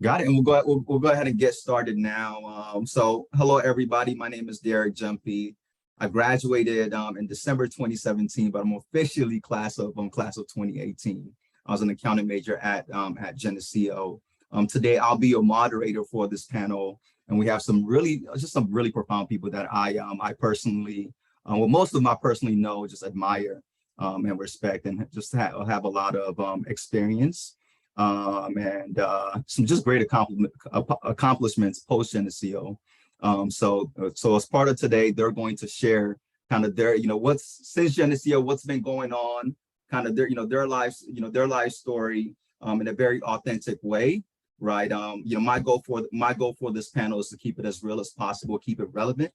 Got it. And we'll go ahead and get started now. So hello, everybody. My name is Derrick Gyamfi. I graduated in December 2017, but I'm officially class of 2018. I was an accounting major at Geneseo. Today, I'll be your moderator for this panel. And we have some really profound people that I personally, well, most of them I personally know, just admire and respect, and just have a lot of experience and some just great accomplishments post Geneseo. So as part of today, they're going to share kind of their, since Geneseo, what's been going on, kind of their lives, their life story in a very authentic way. Right. My goal for this panel is to keep it as real as possible, keep it relevant.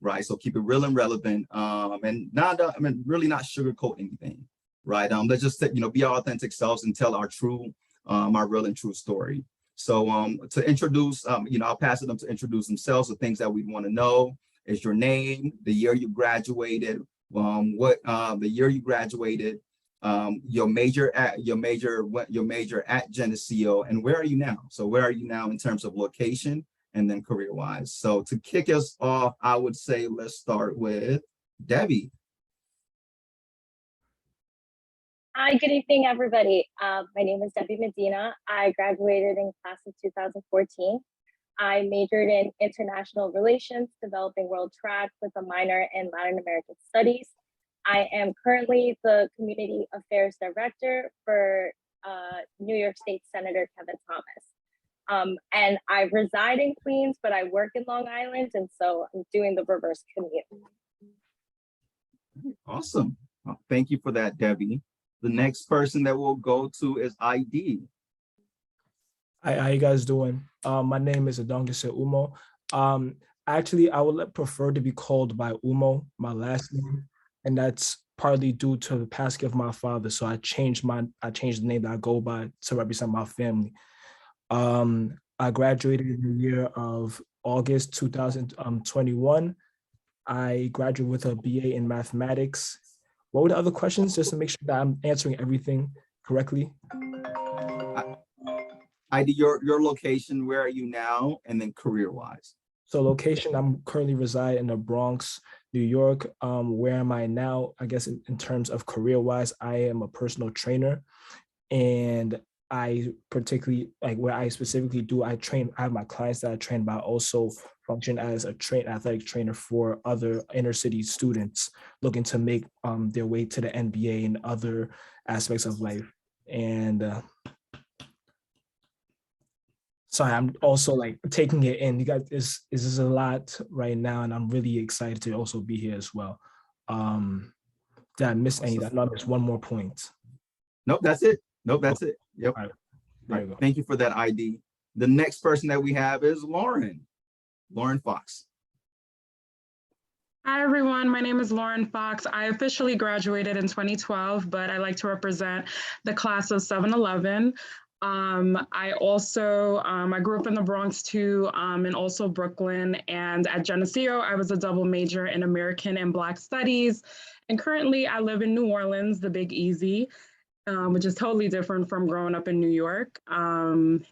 Right. So keep it real and relevant, and really not sugarcoat anything. Right. Let's just, be our authentic selves and tell our real and true story. So to introduce, I'll pass it them to introduce themselves. The things that we want to know is your name, the year you graduated, the year you graduated, your major at Geneseo, and where are you now? So where are you now in terms of location and then career-wise? So to kick us off, I would say let's start with Debbie. Hi, good evening, everybody. My name is Debbie Medina. I graduated in class of 2014. I majored in international relations, developing world track with a minor in Latin American studies. I am currently the community affairs director for New York State Senator Kevin Thomas. And I reside in Queens, but I work in Long Island, and so I'm doing the reverse commute. Awesome. Well, thank you for that, Debbie. The next person that we'll go to is ID. Hi, how you guys doing? My name is Idongesit Umoh. Actually, I would prefer to be called by Umoh, my last name, and that's partly due to the passing of my father. So I changed the name that I go by to represent my family. I graduated in the year of August 2021. I graduated with a BA in mathematics. What were the other questions, just to make sure that I'm answering everything correctly? ID, your location, where are you now, and then career-wise? So location, I'm currently reside in the Bronx, New York. Where am I now? I guess in terms of career-wise, I am a personal trainer, and I particularly, where I specifically do, I have my clients that I train, but I also function as a athletic trainer for other inner city students looking to make their way to the NBA and other aspects of life. And sorry, I'm also taking it in. You guys, this is a lot right now, and I'm really excited to also be here as well. Did I miss any? I know I missed one more point. Nope, that's it. Nope, that's it. Yep. All right. There you go. Thank you for that, ID. The next person that we have is Lauren Fox. Hi, everyone. My name is Lauren Fox. I officially graduated in 2012, but I like to represent the class of 7-11. I also, I grew up in the Bronx too, and also Brooklyn. And at Geneseo, I was a double major in American and Black Studies. And currently I live in New Orleans, the Big Easy, which is totally different from growing up in New York. And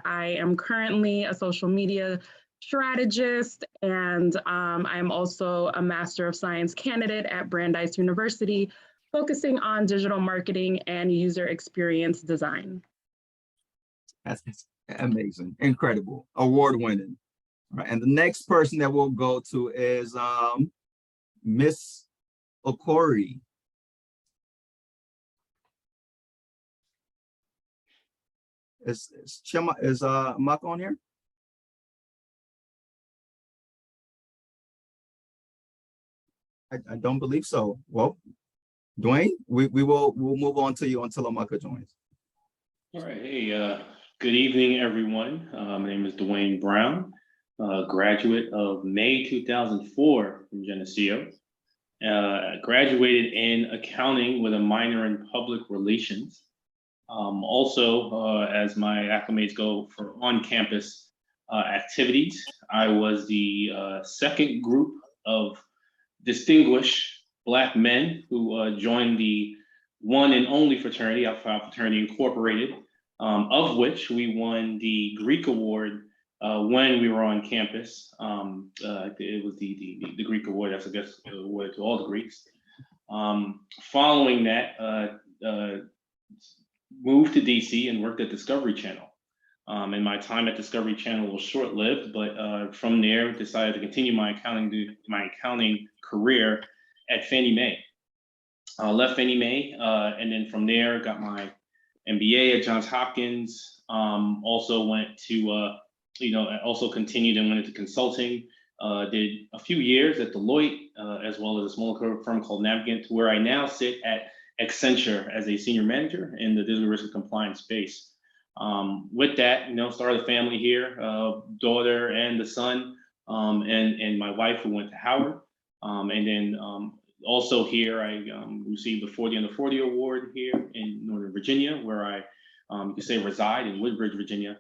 I am currently a social media strategist, and I am also a Master of Science candidate at Brandeis University, focusing on digital marketing and user experience design. That's amazing, incredible, award-winning. All right, and the next person that we'll go to is Miss Okorie. Is Chiamaka on here? I don't believe so. Well, Dwayne, we'll move on to you until Chiamaka joins. All right. Hey, good evening, everyone. My name is Dwayne Brown, graduate of May 2004 from Geneseo. Graduated in accounting with a minor in public relations. Also, as my acclimates go for on-campus activities, I was the second group of distinguished Black men who joined the one and only fraternity, Alpha Fraternity Incorporated, of which we won the Greek Award when we were on campus. It was the Greek Award, that's I guess award to all the Greeks. Following that, moved to DC and worked at Discovery Channel. And my time at Discovery Channel was short-lived, but from there decided to continue my accounting career at Fannie Mae. Left Fannie Mae, and then from there got my MBA at Johns Hopkins. Also went to, also continued and went into consulting. Did a few years at Deloitte, as well as a small firm called Navigant, where I now sit at Accenture as a senior manager in the digital risk and compliance space. With that, started a family here, daughter and the son, and my wife who went to Howard. And then also here, I received the 40 Under 40 award here in Northern Virginia, where I, you could say, reside in Woodbridge, Virginia.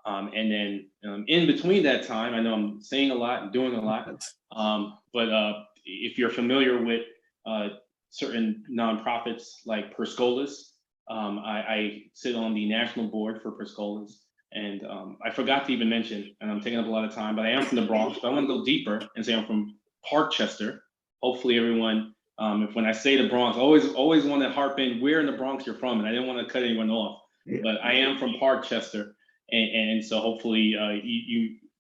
And then in between that time, I know I'm saying a lot and doing a lot, but if you're familiar with certain nonprofits like Perscolas, I sit on the national board for Perscolas. And I forgot to even mention, and I'm taking up a lot of time, but I am from the Bronx, but I want to go deeper and say I'm from Parkchester. Hopefully everyone, when I say the Bronx, always want to harp in where in the Bronx you're from, and I didn't want to cut anyone off, but I am from Parkchester. And so hopefully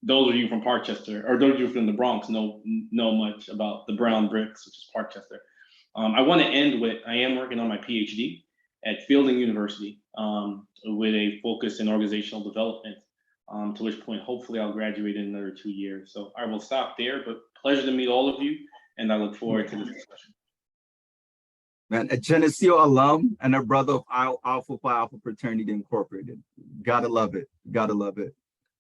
those of you from Parkchester, or those of you from the Bronx know much about the brown bricks, which is Parkchester. I want to end with, I am working on my PhD at Fielding University with a focus in organizational development, to which point hopefully I'll graduate in another 2 years. So I will stop there, but pleasure to meet all of you, and I look forward to this discussion. Man, a Geneseo alum and a brother of Alpha Phi Alpha Fraternity Incorporated. Gotta love it. Gotta love it.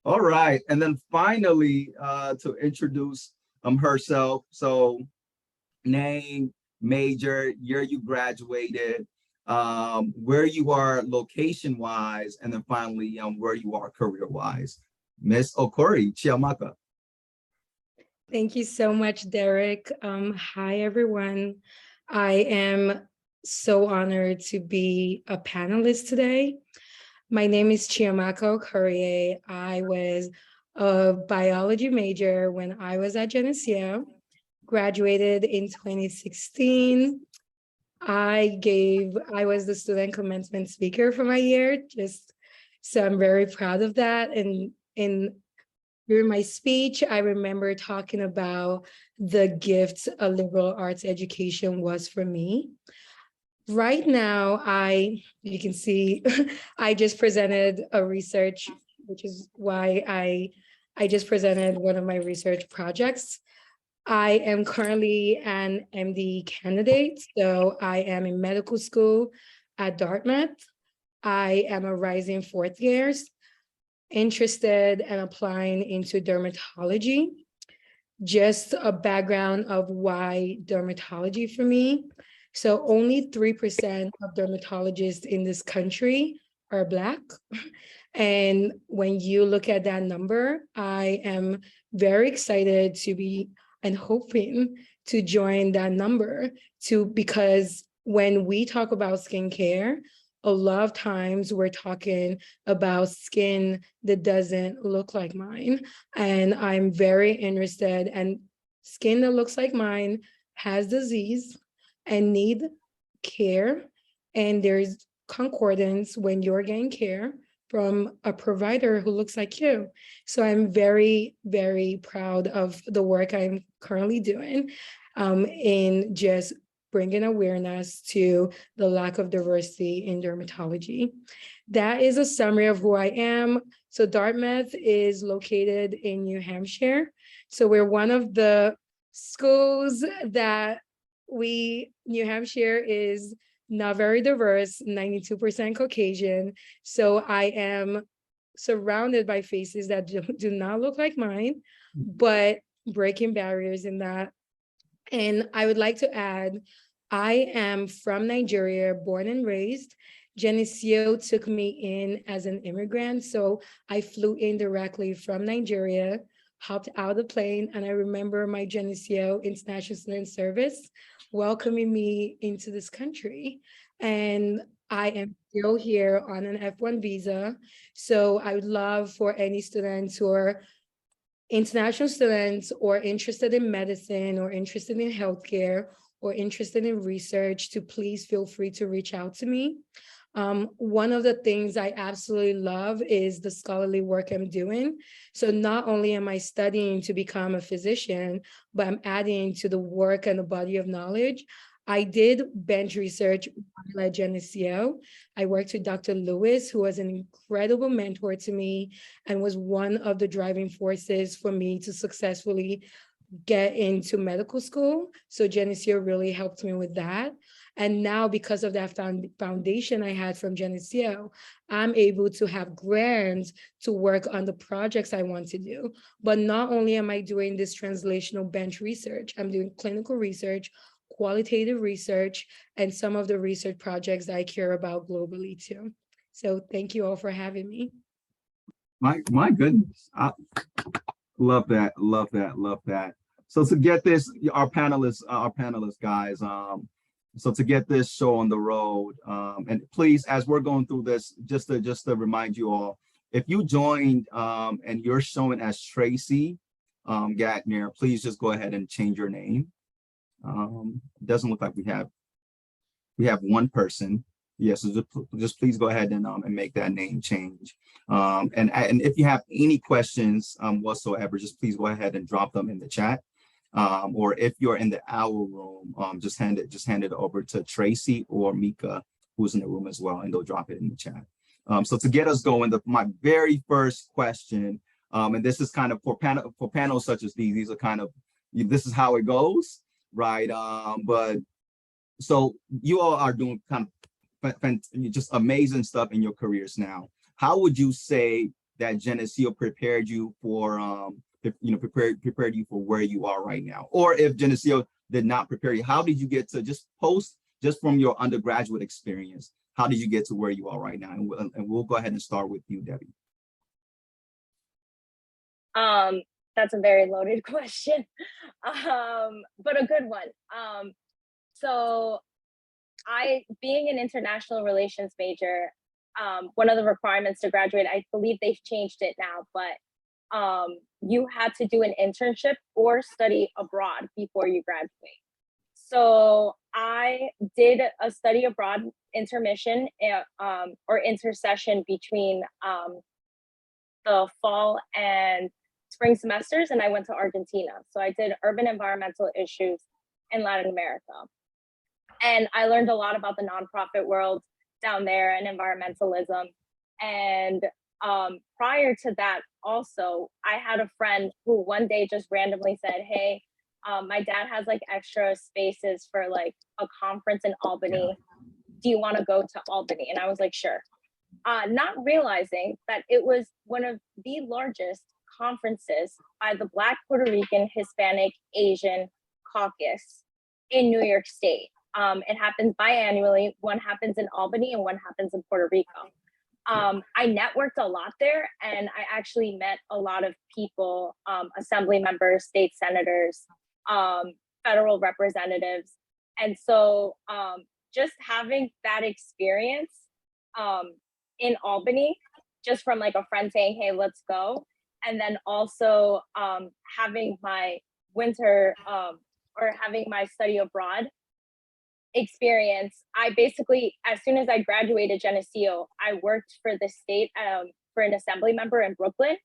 All right. And then finally, to introduce herself. So name, major, year you graduated, where you are location-wise, and then finally where you are career-wise. Miss Okorie, Chiamaka. Thank you so much, Derrick. Hi, everyone. I am so honored to be a panelist today. My name is Chiamaka Okorie. I was a biology major when I was at Geneseo, graduated in 2016. I was the student commencement speaker for my year, so I'm very proud of that. And during my speech, I remember talking about the gift a liberal arts education was for me. Right now, you can see, I just presented a research, which is why I just presented one of my research projects. I am currently an MD candidate, so I am in medical school at Dartmouth. I am a rising fourth year, interested and applying into dermatology. Just a background of why dermatology for me. So only 3% of dermatologists in this country are Black. And when you look at that number, I am very excited to be and hoping to join that number because when we talk about skincare, a lot of times we're talking about skin that doesn't look like mine. And I'm very interested, and skin that looks like mine has disease and need care. And there's concordance when you're getting care from a provider who looks like you. So I'm very, very proud of the work I'm currently doing in just bringing awareness to the lack of diversity in dermatology. That is a summary of who I am. So Dartmouth is located in New Hampshire. So we're one of the schools that New Hampshire is not very diverse, 92% Caucasian. So I am surrounded by faces that do not look like mine, but breaking barriers in that. And I would like to add, I am from Nigeria, born and raised. Geneseo took me in as an immigrant. So I flew in directly from Nigeria, hopped out of the plane, and I remember my Geneseo International Student Service welcoming me into this country. And I am still here on an F1 visa. So I would love for any students who are international students or interested in medicine or interested in healthcare or interested in research to please feel free to reach out to me. One of the things I absolutely love is the scholarly work I'm doing. So not only am I studying to become a physician, but I'm adding to the work and the body of knowledge. I did bench research while at Geneseo. I worked with Dr. Lewis, who was an incredible mentor to me and was one of the driving forces for me to successfully get into medical school. So Geneseo really helped me with that. And now because of that foundation I had from Geneseo, I'm able to have grants to work on the projects I want to do. But not only am I doing this translational bench research, I'm doing clinical research, qualitative research, and some of the research projects I care about globally too. So thank you all for having me. My goodness, I love that, love that, love that. So to get this, our panelists, guys. So to get this show on the road, and please, as we're going through this, just to remind you all, if you joined and you're showing as Tracy Gatner, please just go ahead and change your name. It doesn't look like we have one person. Yes, so just please go ahead and make that name change. And if you have any questions whatsoever, just please go ahead and drop them in the chat. Or if you're in the owl room, just hand it over to Tracy or Mika, who's in the room as well, and they'll drop it in the chat. So to get us going, my very first question, and this is kind of for panels such as these are kind of, this is how it goes, right? But so you all are doing kind of just amazing stuff in your careers now. How would you say that Geneseo prepared you for prepared you for where you are right now? Or if Geneseo did not prepare you, how did you get to just from your undergraduate experience, how did you get to where you are right now? And we'll go ahead and start with you, Debbie. That's a very loaded question, but a good one. So being an international relations major, one of the requirements to graduate, I believe they've changed it now, but you had to do an internship or study abroad before you graduate. So I did a study abroad intermission or intersession between the fall and spring semesters, and I went to Argentina. So I did urban environmental issues in Latin America. And I learned a lot about the nonprofit world down there and environmentalism. And prior to that, also, I had a friend who one day just randomly said, hey, my dad has like extra spaces for like a conference in Albany. Do you want to go to Albany? And I was like, sure. Not realizing that it was one of the largest conferences by the Black, Puerto Rican, Hispanic, Asian caucus in New York State. It happens biannually. One happens in Albany and one happens in Puerto Rico. I networked a lot there, and I actually met a lot of people, assembly members, state senators, federal representatives. And so just having that experience in Albany, just from like a friend saying, hey, let's go. And then also having my winter or having my study abroad experience, I basically, as soon as I graduated Geneseo, I worked for the state for an assembly member in Brooklyn.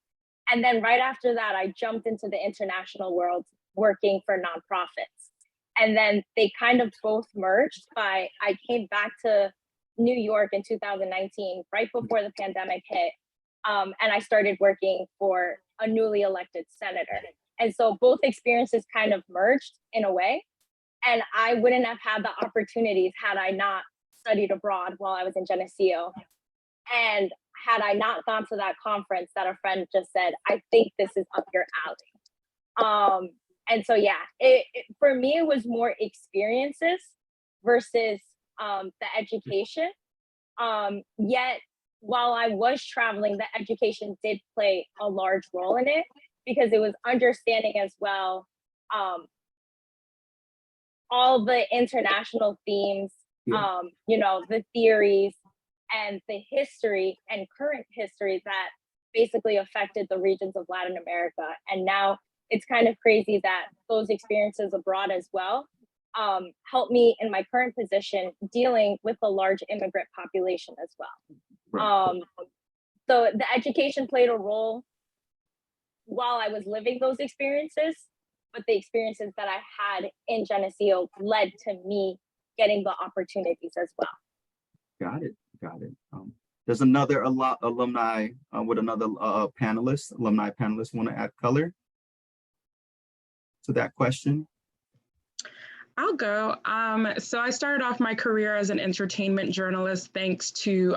And then right after that, I jumped into the international world working for nonprofits. And then they kind of both merged I came back to New York in 2019, right before the pandemic hit. And I started working for a newly elected senator. And so both experiences kind of merged in a way. And I wouldn't have had the opportunities had I not studied abroad while I was in Geneseo. And had I not gone to that conference that a friend just said, I think this is up your alley. And so, yeah, for me, it was more experiences versus the education. Yet, while I was traveling, the education did play a large role in it, because it was understanding as well all the international themes Yeah. The theories and the history and current history that basically affected the regions of Latin America. And now it's kind of crazy that those experiences abroad as well help me in my current position dealing with a large immigrant population as well. Right. So the education played a role while I was living those experiences, but the experiences that I had in Geneseo led to me getting the opportunities as well. Got it. There's another alumni with another alumni panelist want to add color to that question? I'll go. So I started off my career as an entertainment journalist, thanks to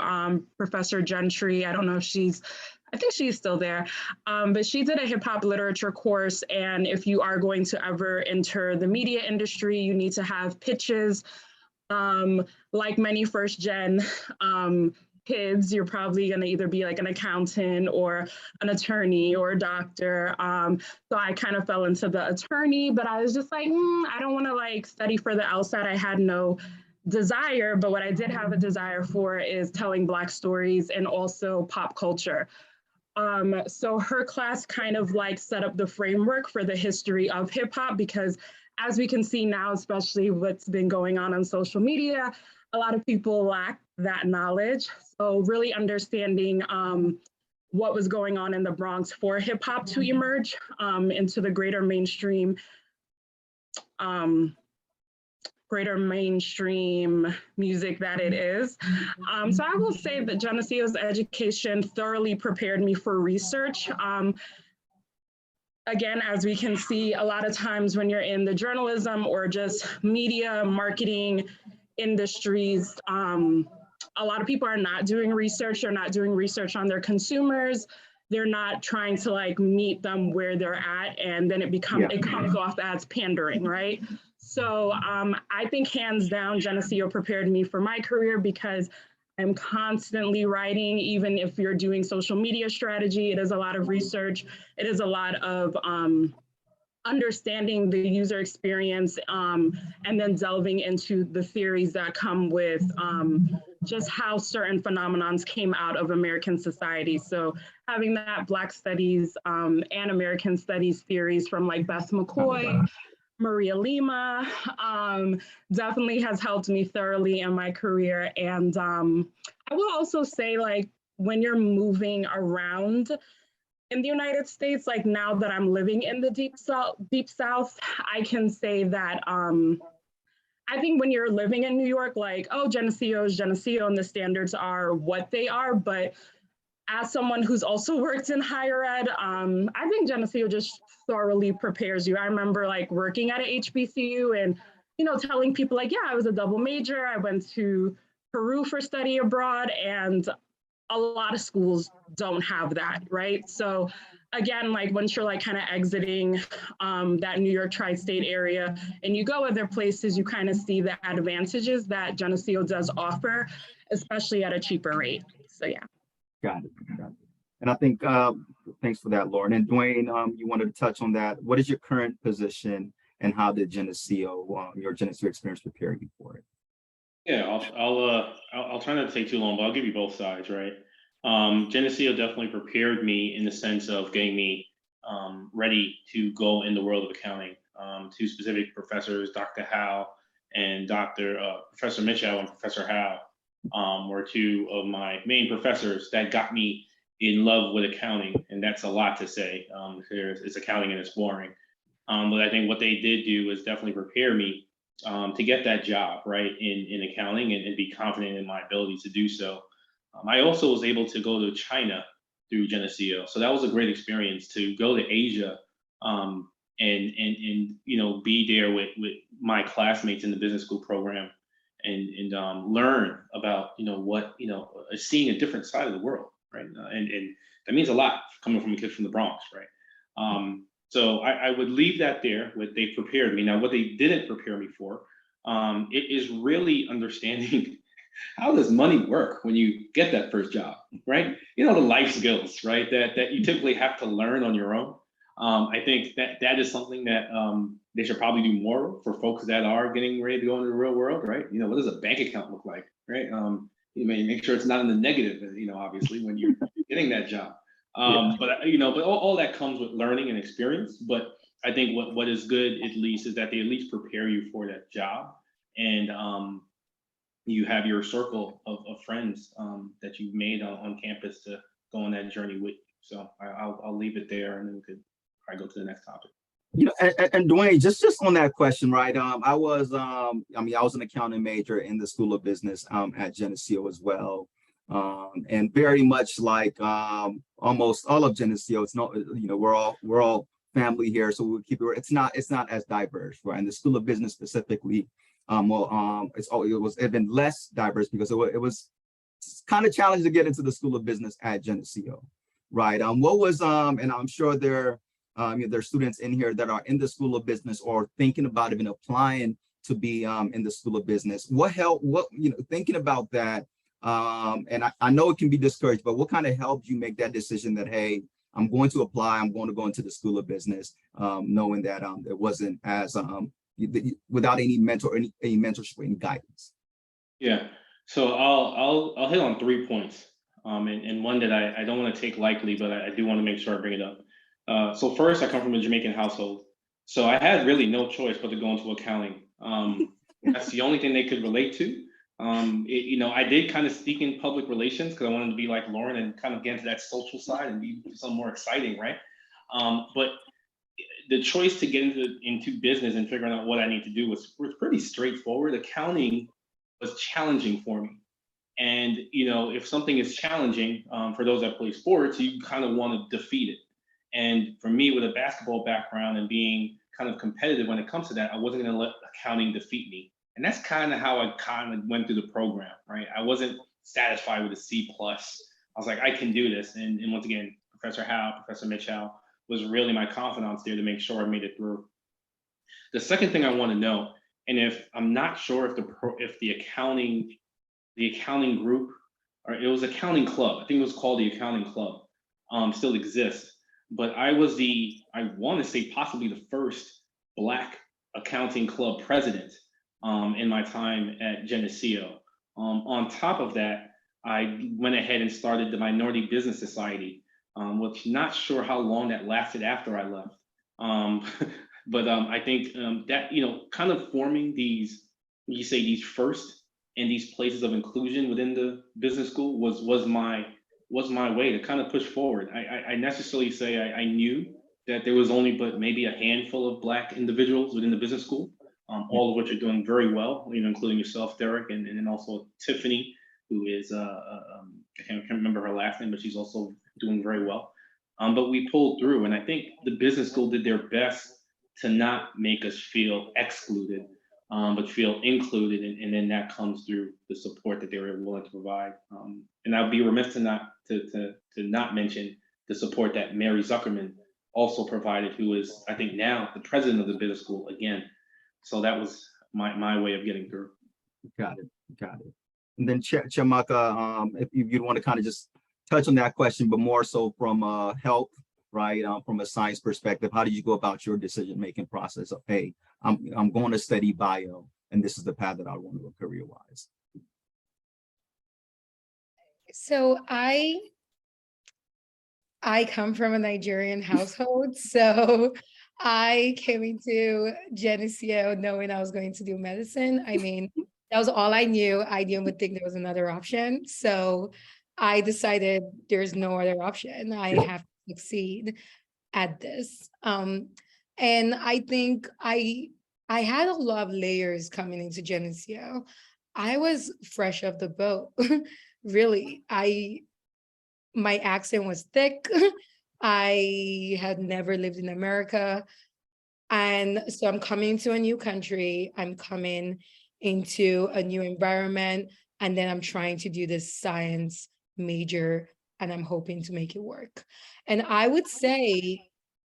Professor Gentry. I don't know if I think she's still there, but she did a hip hop literature course. And if you are going to ever enter the media industry, you need to have pitches. Like many first gen kids, you're probably going to either be like an accountant or an attorney or a doctor. So I kind of fell into the attorney, but I was just like, I don't want to like study for the LSAT. I had no desire, but what I did have a desire for is telling Black stories and also pop culture. So her class kind of like set up the framework for the history of hip hop, because as we can see now, especially what's been going on social media, a lot of people lack that knowledge. So really understanding what was going on in the Bronx for hip hop to emerge into the greater mainstream music that it is. So I will say that Geneseo's education thoroughly prepared me for research. Again, as we can see, a lot of times when you're in the journalism or just media marketing industries, a lot of people are not doing research. They're not doing research on their consumers. They're not trying to like meet them where they're at, and then it comes off as pandering, right? So I think hands down, Geneseo prepared me for my career, because I'm constantly writing. Even if you're doing social media strategy, it is a lot of research. It is a lot of understanding the user experience, and then delving into the theories that come with just how certain phenomenons came out of American society. So having that Black studies and American studies theories from like Beth McCoy, Maria Lima, definitely has helped me thoroughly in my career. And I will also say, like, when you're moving around in the United States, like now that I'm living in the deep South, I can say that I think when you're living in New York, like, oh, Geneseo is Geneseo and the standards are what they are. But as someone who's also worked in higher ed, I think Geneseo just thoroughly prepares you. I remember like working at a HBCU and, telling people like, yeah, I was a double major. I went to Peru for study abroad, and a lot of schools don't have that, right? So again, like once you're like kind of exiting that New York tri-state area and you go other places, you kind of see the advantages that Geneseo does offer, especially at a cheaper rate. So yeah. Got it. And I think, thanks for that, Lauren. And Dwayne, you wanted to touch on that. What is your current position, and how did your Geneseo experience prepare you for it? Yeah, I'll try not to take too long, but I'll give you both sides, right? Geneseo definitely prepared me in the sense of getting me ready to go in the world of accounting. Two specific professors, Dr. Howe and Professor Mitchell and Professor Howe, were two of my main professors that got me in love with accounting, and that's a lot to say. It's accounting and it's boring. But I think what they did do was definitely prepare me to get that job, right, in accounting, and be confident in my ability to do so. I also was able to go to China through Geneseo, so that was a great experience to go to Asia and be there with my classmates in the business school program, and learn about seeing a different side of the world, right? And that means a lot coming from a kid from the Bronx, right? So I would leave that there. What they prepared me. Now, what they didn't prepare me for, it is really understanding how does money work when you get that first job, right? The life skills, right, that you typically have to learn on your own. I think that is something that they should probably do more for folks that are getting ready to go into the real world, right? You know, what does a bank account look like, right? You may make sure it's not in the negative, you know, obviously when you're getting that job. But you know, but all that comes with learning and experience. But I think what is good at least is that they at least prepare you for that job, and you have your circle of friends that you've made on campus to go on that journey with you. So I'll leave it there, and then we could probably go to the next topic. You know, and Dwayne, just on that question, right? I was an accounting major in the School of Business at Geneseo as well. And very much like almost all of Geneseo, it's not, you know, we're all family here, so we'll keep it. It's not as diverse, right? And the School of Business specifically, it's been less diverse because it was kind of challenging to get into the School of Business at Geneseo, right? What was and I'm sure there are students in here that are in the School of Business or thinking about even applying to be in the School of Business. What helped? What, you know, thinking about that. And I know it can be discouraged, but what kind of helped you make that decision that, hey, I'm going to apply, I'm going to go into the School of Business, knowing that it wasn't as without any mentorship or any guidance? Yeah, so I'll hit on 3 points, and one that I don't want to take lightly, but I do want to make sure I bring it up. So first, I come from a Jamaican household, so I had really no choice but to go into accounting. That's the only thing they could relate to. You know, I did kind of sneak in public relations because I wanted to be like Lauren and kind of get into that social side and be something more exciting, right? But the choice to get into business and figuring out what I need to do was pretty straightforward. Accounting was challenging for me. And, you know, if something is challenging, for those that play sports, you kind of want to defeat it. And for me, with a basketball background and being kind of competitive when it comes to that, I wasn't going to let accounting defeat me. And that's kind of how I kind of went through the program, right? I wasn't satisfied with a C+. I was like, I can do this. And once again, Professor Howe, Professor Mitchell was really my confidence there to make sure I made it through. The second thing I want to know, and if I'm not sure if the accounting group, or it was accounting club, I think it was called the accounting club, still exists. But I want to say possibly the first Black accounting club president in my time at Geneseo. On top of that, I went ahead and started the Minority Business Society, which not sure how long that lasted after I left. But I think that, you know, kind of forming these first and these places of inclusion within the business school was my way to kind of push forward. I necessarily say I knew that there was only but maybe a handful of Black individuals within the business school, all of which are doing very well, you know, including yourself, Derrick, and then also Tiffany, who is I can't remember her last name, but she's also doing very well. But we pulled through, and I think the business school did their best to not make us feel excluded, but feel included, and then that comes through the support that they were willing to provide. And I'd be remiss to not mention the support that Mary Zuckerman also provided, who is, I think, now the president of the business school again. So that was my way of getting through. Got it. And then Chiamaka, if you'd want to kind of just touch on that question, but more so from health, right? From a science perspective, how did you go about your decision-making process of, hey, I'm going to study bio, and this is the path that I want to go career-wise? So I come from a Nigerian household, so I came into Geneseo knowing I was going to do medicine. I mean, that was all I knew. I didn't even think there was another option. So I decided there's no other option. I have to succeed at this. And I think I had a lot of layers coming into Geneseo. I was fresh off the boat, really. My accent was thick. I had never lived in America. And so I'm coming to a new country. I'm coming into a new environment. And then I'm trying to do this science major, and I'm hoping to make it work. And I would say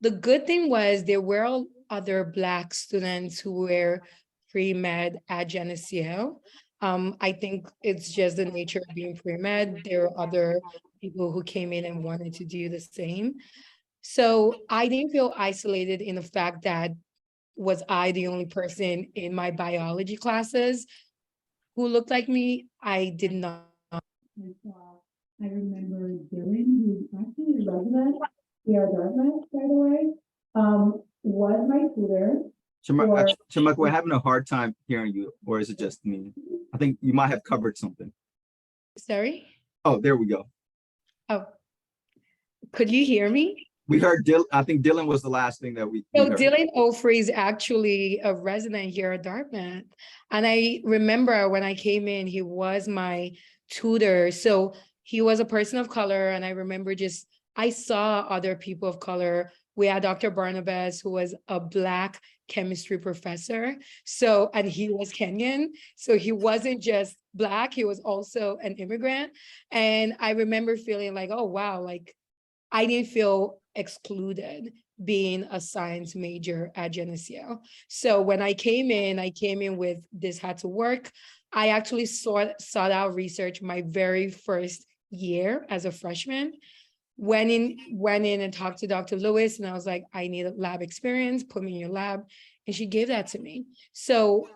the good thing was there were other Black students who were pre-med at Geneseo. I think it's just the nature of being pre-med. There are other people who came in and wanted to do the same. So I didn't feel isolated in the fact that was I the only person in my biology classes who looked like me? I did not. I remember Dylan, who's actually a resident here at Dartmouth, by the way, was my tutor. Chiamaka, we're having a hard time hearing you, or is it just me? I think you might have covered something. Sorry? Oh, there we go. Oh, could you hear me? We heard Dylan. I think Dylan was the last thing that we So heard. Dylan Ofrey is actually a resident here at Dartmouth. And I remember when I came in, he was my tutor. So he was a person of color. And I remember I saw other people of color. We had Dr. Barnabas, who was a Black chemistry professor. So, and he was Kenyan. So he wasn't just Black, he was also an immigrant. And I remember feeling like, oh, wow, like I didn't feel excluded being a science major at Geneseo. So when I came in with this had to work. I actually sought out research my very first year as a freshman. Went in and talked to Dr. Lewis, and I was like, I need a lab experience, put me in your lab. And she gave that to me. So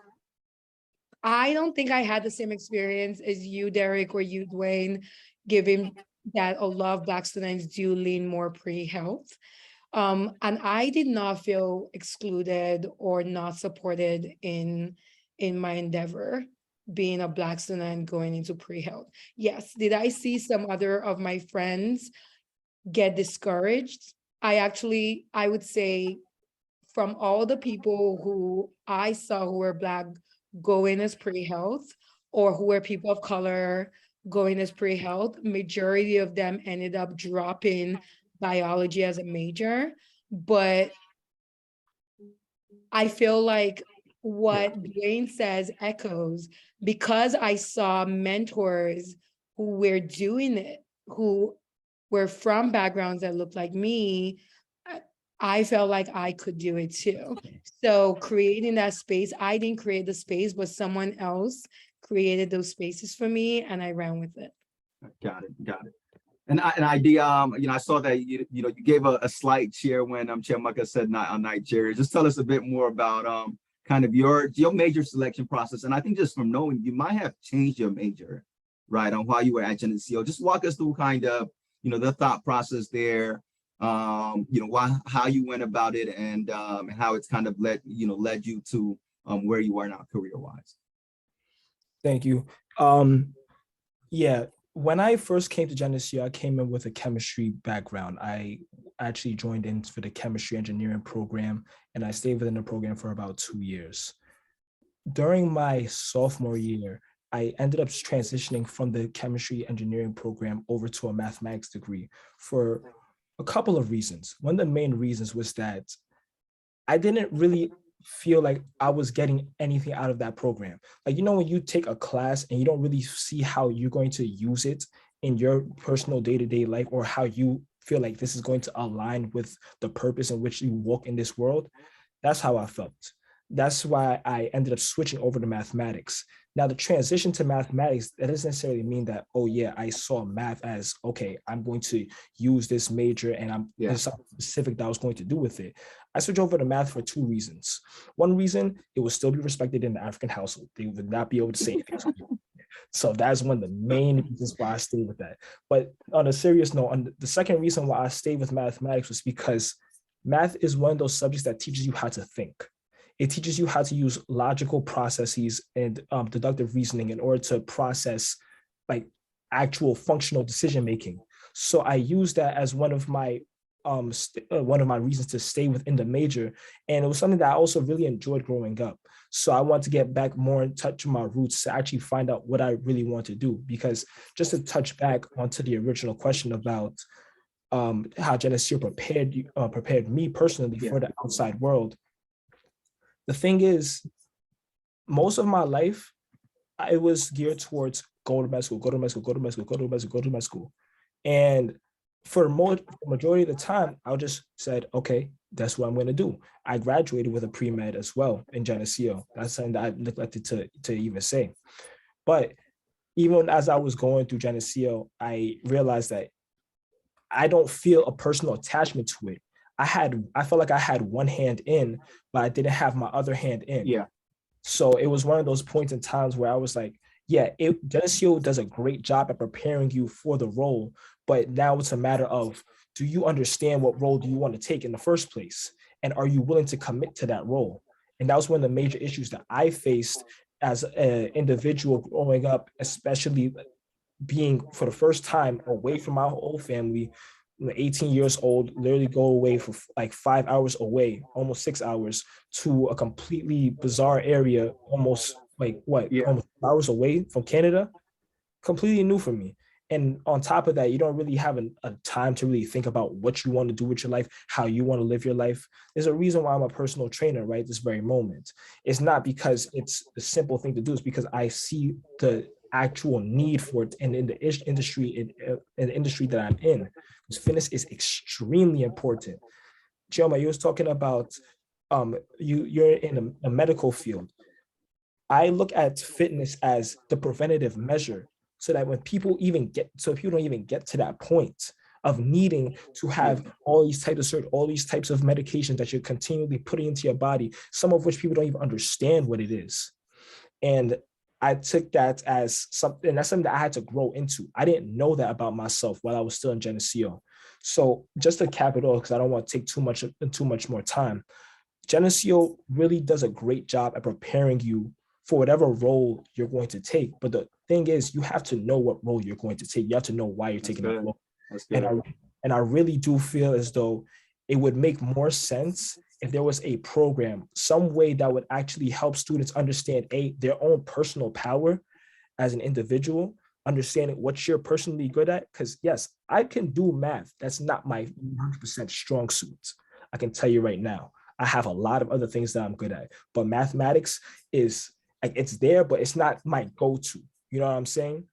I don't think I had the same experience as you, Derrick, or you, Dwayne, given that a lot of Black students do lean more pre-health. And I did not feel excluded or not supported in my endeavor, being a Black student going into pre-health. Yes, did I see some other of my friends get discouraged? I would say from all the people who I saw who were Black going as pre-health, or who were people of color going as pre-health, majority of them ended up dropping biology as a major. But I feel like what Dwayne says echoes, because I saw mentors who were doing it, who were from backgrounds that looked like me, I felt like I could do it too. So creating that space, I didn't create the space, but someone else created those spaces for me, and I ran with it. Got it. And I saw that you gave a slight cheer when Chiamaka said Nigeria. Just tell us a bit more about kind of your major selection process. And I think just from knowing you might have changed your major, right, on while you were at Geneseo. Just walk us through kind of the thought process there, how you went about it, and how it's kind of led you to where you are now career-wise. Thank you. Yeah, when I first came to Geneseo, I came in with a chemistry background. I actually joined in for the chemistry engineering program, and I stayed within the program for about 2 years. During my sophomore year, I ended up transitioning from the chemistry engineering program over to a mathematics degree for a couple of reasons. One of the main reasons was that I didn't really feel like I was getting anything out of that program. Like, when you take a class and you don't really see how you're going to use it in your personal day-to-day life, or how you feel like this is going to align with the purpose in which you walk in this world, that's how I felt. That's why I ended up switching over to mathematics. Now, the transition to mathematics, that doesn't necessarily mean that, oh yeah, I saw math as, okay, I'm going to use this major and there's something specific that I was going to do with it. I switched over to math for 2 reasons. One reason, it would still be respected in the African household. They would not be able to say anything. So that's one of the main reasons why I stayed with that. But on a serious note, the second reason why I stayed with mathematics was because math is one of those subjects that teaches you how to think. It teaches you how to use logical processes and deductive reasoning in order to process like actual functional decision making. So I use that as one of my reasons to stay within the major, and it was something that I also really enjoyed growing up. So I want to get back more in touch with my roots to actually find out what I really want to do. Because just to touch back onto the original question about how Geneseo prepared me personally for the outside world. The thing is, most of my life, I was geared towards go to med school. And for the majority of the time, I just said, okay, that's what I'm going to do. I graduated with a pre-med as well in Geneseo. That's something that I neglected to even say. But even as I was going through Geneseo, I realized that I don't feel a personal attachment to it. I felt like I had one hand in, but I didn't have my other hand in. Yeah. So it was one of those points in times where I was like, yeah, Geneseo does a great job at preparing you for the role, but now it's a matter of, do you understand what role do you want to take in the first place? And are you willing to commit to that role? And that was one of the major issues that I faced as an individual growing up, especially being for the first time away from my whole family, 18 years old, literally go away for like 5 hours away, almost 6 hours, to a completely bizarre area, almost like almost hours away from Canada, completely new for me. And on top of that, you don't really have a time to really think about what you want to do with your life, how you want to live your life. There's a reason why I'm a personal trainer right this very moment. It's not because it's a simple thing to do. It's because I see the actual need for it in the industry, in the industry that I'm in. Because fitness is extremely important. Chioma, you was talking about you're in a medical field. I look at fitness as the preventative measure, so that when people don't even get to that point of needing to have all these types of all these types of medications that you're continually putting into your body, some of which people don't even understand what it is. And I took that as something, that's something that I had to grow into. I didn't know that about myself while I was still in Geneseo. So just to cap it off, because I don't want to take too much more time, Geneseo really does a great job at preparing you for whatever role you're going to take. But the thing is, you have to know what role you're going to take. You have to know why you're taking that role. And I really do feel as though it would make more sense if there was a program, some way that would actually help students understand their own personal power as an individual, understanding what you're personally good at. Because yes, I can do math. That's not my 100% strong suit. I can tell you right now. I have a lot of other things that I'm good at, but mathematics is like, it's there, but it's not my go-to. You know what I'm saying?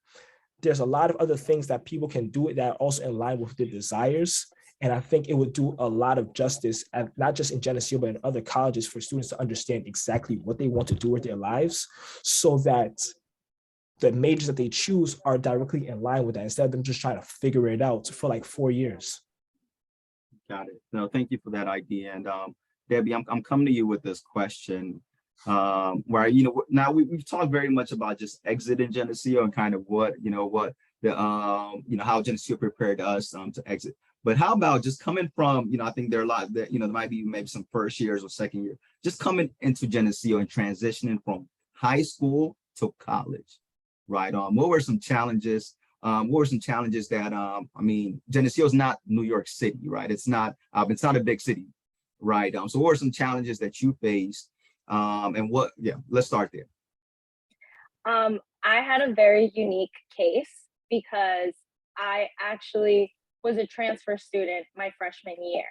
There's a lot of other things that people can do that are also in line with their desires. And I think it would do a lot of justice, and not just in Geneseo, but in other colleges, for students to understand exactly what they want to do with their lives, so that the majors that they choose are directly in line with that, instead of them just trying to figure it out for like 4 years. Got it. No, thank you for that idea. And Debbie, I'm coming to you with this question, where, now we've talked very much about just exit in Geneseo and kind of what the, how Geneseo prepared us to exit. But how about just coming from, I think there are a lot that, there might be maybe some first years or second year, just coming into Geneseo and transitioning from high school to college, right? What were some challenges? That, Geneseo is not New York City, right? It's not a big city, right? So what were some challenges that you faced? Let's start there. I had a very unique case because I actually was a transfer student my freshman year.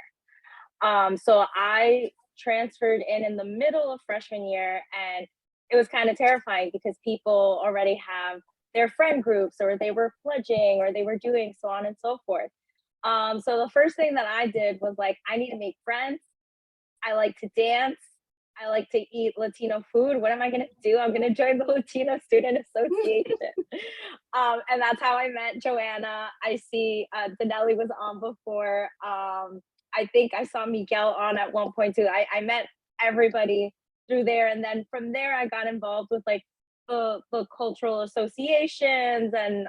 So I transferred in the middle of freshman year, and it was kind of terrifying because people already have their friend groups, or they were pledging, or they were doing so on and so forth. So the first thing that I did was like, I need to make friends. I like to dance. I like to eat Latino food. What am I going to do? I'm going to join the Latino Student Association. And that's how I met Joanna. I see Danelli was on before. I think I saw Miguel on at one point too. I met everybody through there. And then from there, I got involved with like the cultural associations and,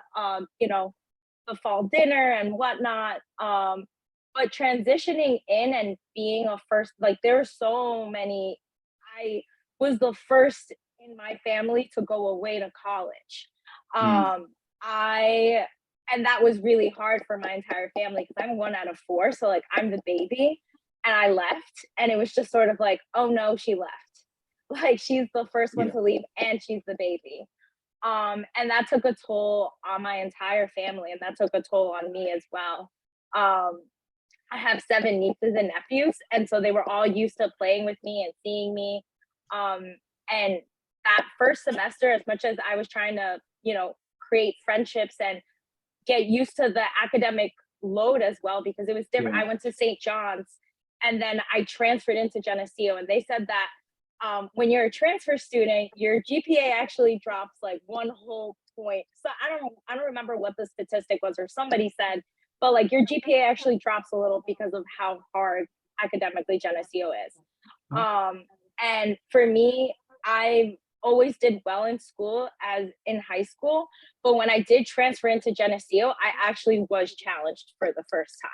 the fall dinner and whatnot. But transitioning in and being a first, like there were so many, I was the first in my family to go away to college. And that was really hard for my entire family because I'm 1 out of 4. So like I'm the baby and I left, and it was just sort of like, oh no, she left. Like she's the first one to leave and she's the baby. And that took a toll on my entire family, and that took a toll on me as well. I have 7 nieces and nephews, and so they were all used to playing with me and seeing me. And that first semester, as much as I was trying to, create friendships and get used to the academic load as well, because it was different. I went to St. John's, and then I transferred into Geneseo, and they said that when you're a transfer student, your GPA actually drops like 1 whole point. So I don't remember what the statistic was, or somebody said but like your GPA actually drops a little because of how hard academically Geneseo is. And for me, I always did well in school as in high school, but when I did transfer into Geneseo, I actually was challenged for the first time.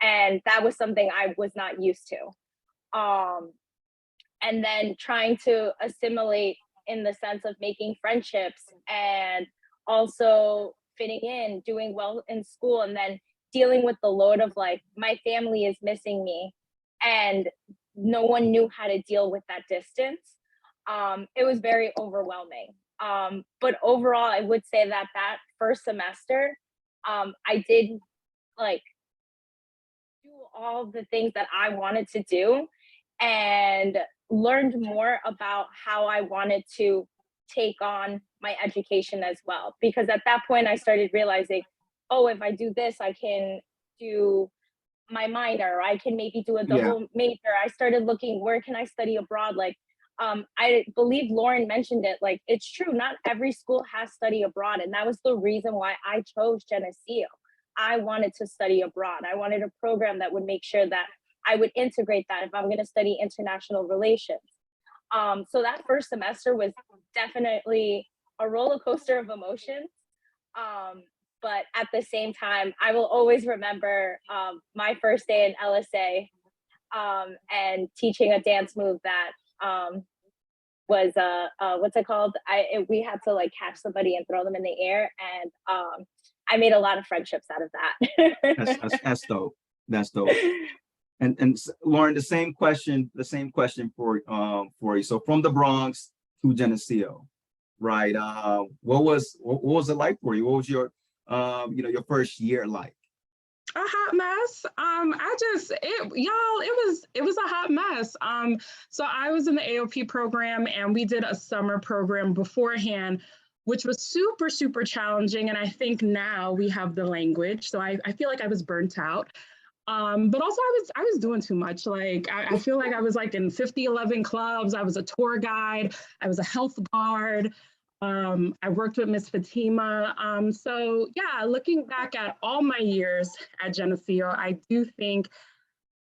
And that was something I was not used to. And then trying to assimilate in the sense of making friendships and also fitting in, doing well in school, and then dealing with the load of like, my family is missing me and no one knew how to deal with that distance. It was very overwhelming. But overall, I would say that that first semester, I did like do all the things that I wanted to do and learned more about how I wanted to take on my education as well. Because at that point, I started realizing, oh, if I do this, I can do my minor, I can maybe do a double major. I started looking, where can I study abroad? Like, I believe Lauren mentioned it, like, it's true, not every school has study abroad. And that was the reason why I chose Geneseo. I wanted to study abroad. I wanted a program that would make sure that I would integrate that if I'm going to study international relations. So that first semester was definitely a roller coaster of emotions. But at the same time, I will always remember my first day in LSA and teaching a dance move that was, what's it called? We had to like catch somebody and throw them in the air. And I made a lot of friendships out of that. That's dope. That's dope. And Lauren, the same question for you. So from the Bronx to Geneseo, right? What was it like for you? What was your your first year like? A hot mess. It was a hot mess. So I was in the AOP program and we did a summer program beforehand, which was super, super challenging. And I think now we have the language. So I feel like I was burnt out. But also I was doing too much. Like, I feel like I was like in 50-11 clubs. I was a tour guide. I was a health guard. I worked with Miss Fatima. So yeah, looking back at all my years at Geneseo, I do think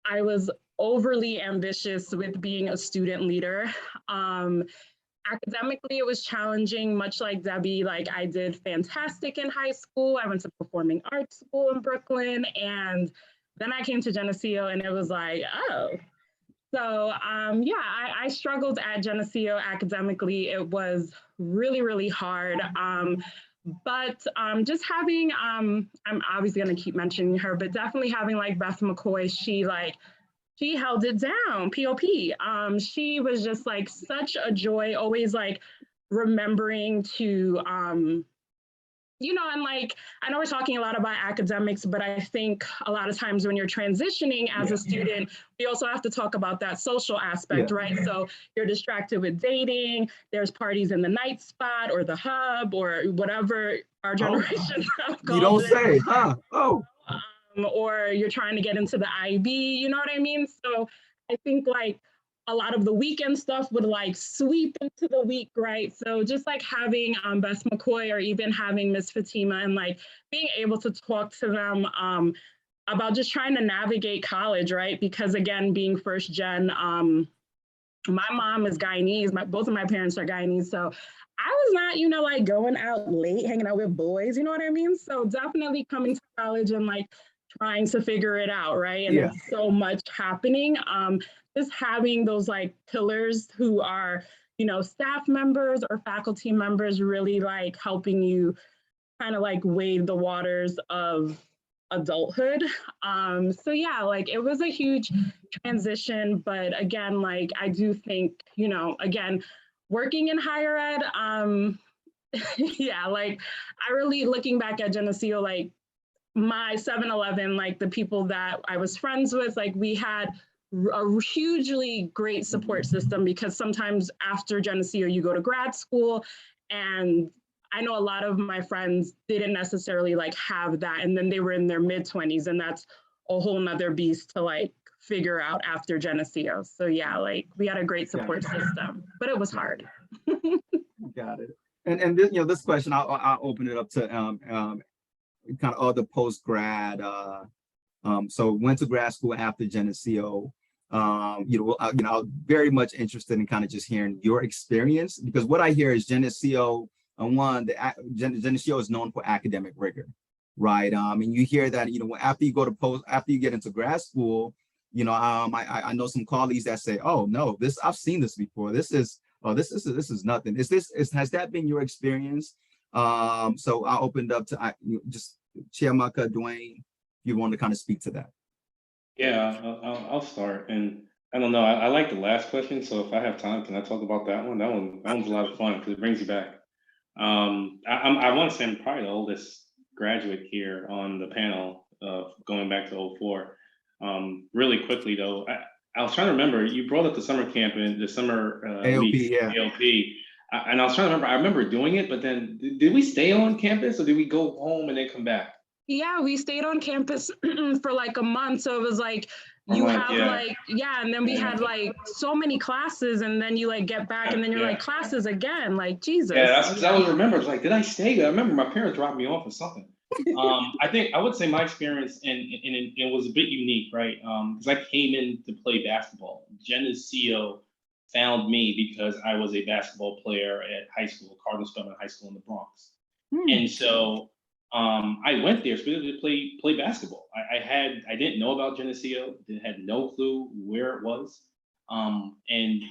I was overly ambitious with being a student leader. Academically, it was challenging, much like Debbie. Like, I did fantastic in high school. I went to performing arts school in Brooklyn, and then I came to Geneseo and it was like, oh. So yeah, I struggled at Geneseo academically. It was really, really hard. But just having, I'm obviously gonna keep mentioning her, but definitely having like Beth McCoy, she held it down, POP. She was just like such a joy, always like remembering to, and like, I know we're talking a lot about academics, but I think a lot of times when you're transitioning as a student, we also have to talk about that social aspect, right? So you're distracted with dating, there's parties in the night spot or the hub or whatever our generation have called You don't it. say, huh? Oh. Or you're trying to get into the IB, you know what I mean? So I think like a lot of the weekend stuff would like sweep into the week, right? So just like having Beth McCoy or even having Miss Fatima and like being able to talk to them about just trying to navigate college, right? Because again, being first gen, my mom is Guyanese, both of my parents are Guyanese. So I was not, like going out late, hanging out with boys, you know what I mean? So definitely coming to college and like trying to figure it out, right? And there's so much happening. Just having those like pillars who are, staff members or faculty members really like helping you kind of like wade the waters of adulthood. So yeah, like it was a huge transition, but again, like I do think, again, working in higher ed, yeah, like I really looking back at Geneseo, like my 7-Eleven, like the people that I was friends with, like we had a hugely great support system because sometimes after Geneseo, you go to grad school, and I know a lot of my friends didn't necessarily like have that. And then they were in their mid-20s, and that's a whole nother beast to like figure out after Geneseo. So yeah, like we had a great support system, but it was hard. Got it. And this, this question, I'll open it up to kind of other post-grad. So went to grad school after Geneseo. I'm very much interested in kind of just hearing your experience, because what I hear is Geneseo, Geneseo is known for academic rigor, right? And you hear that, after you get into grad school, I know some colleagues that say, oh no, I've seen this before. This is nothing. Has that been your experience? So I opened up to just Chiamaka, Dwayne, if you want to kind of speak to that. Yeah, I'll start. And I don't know, I like the last question. So if I have time, can I talk about that one? That one's a lot of fun because it brings you back. I want to say I'm probably the oldest graduate here on the panel, going back to 04. Really quickly though, I was trying to remember, you brought up the summer camp and the summer ALP, weeks, yeah. ALP. And I was trying to remember, I remember doing it, but then did we stay on campus or did we go home and then come back? Yeah, we stayed on campus for like a month. So it was like, and then we had like so many classes, and then you like get back and then you're like classes again, like Jesus. Yeah, that's because I was remember, it's like, did I stay? I remember my parents dropped me off or something. I think I would say my experience, and it was a bit unique, right? Because I came in to play basketball. Geneseo found me because I was a basketball player at high school, Cardinal Spelman High School in the Bronx. And so I went there specifically to play basketball. I didn't know about Geneseo, had no clue where it was. And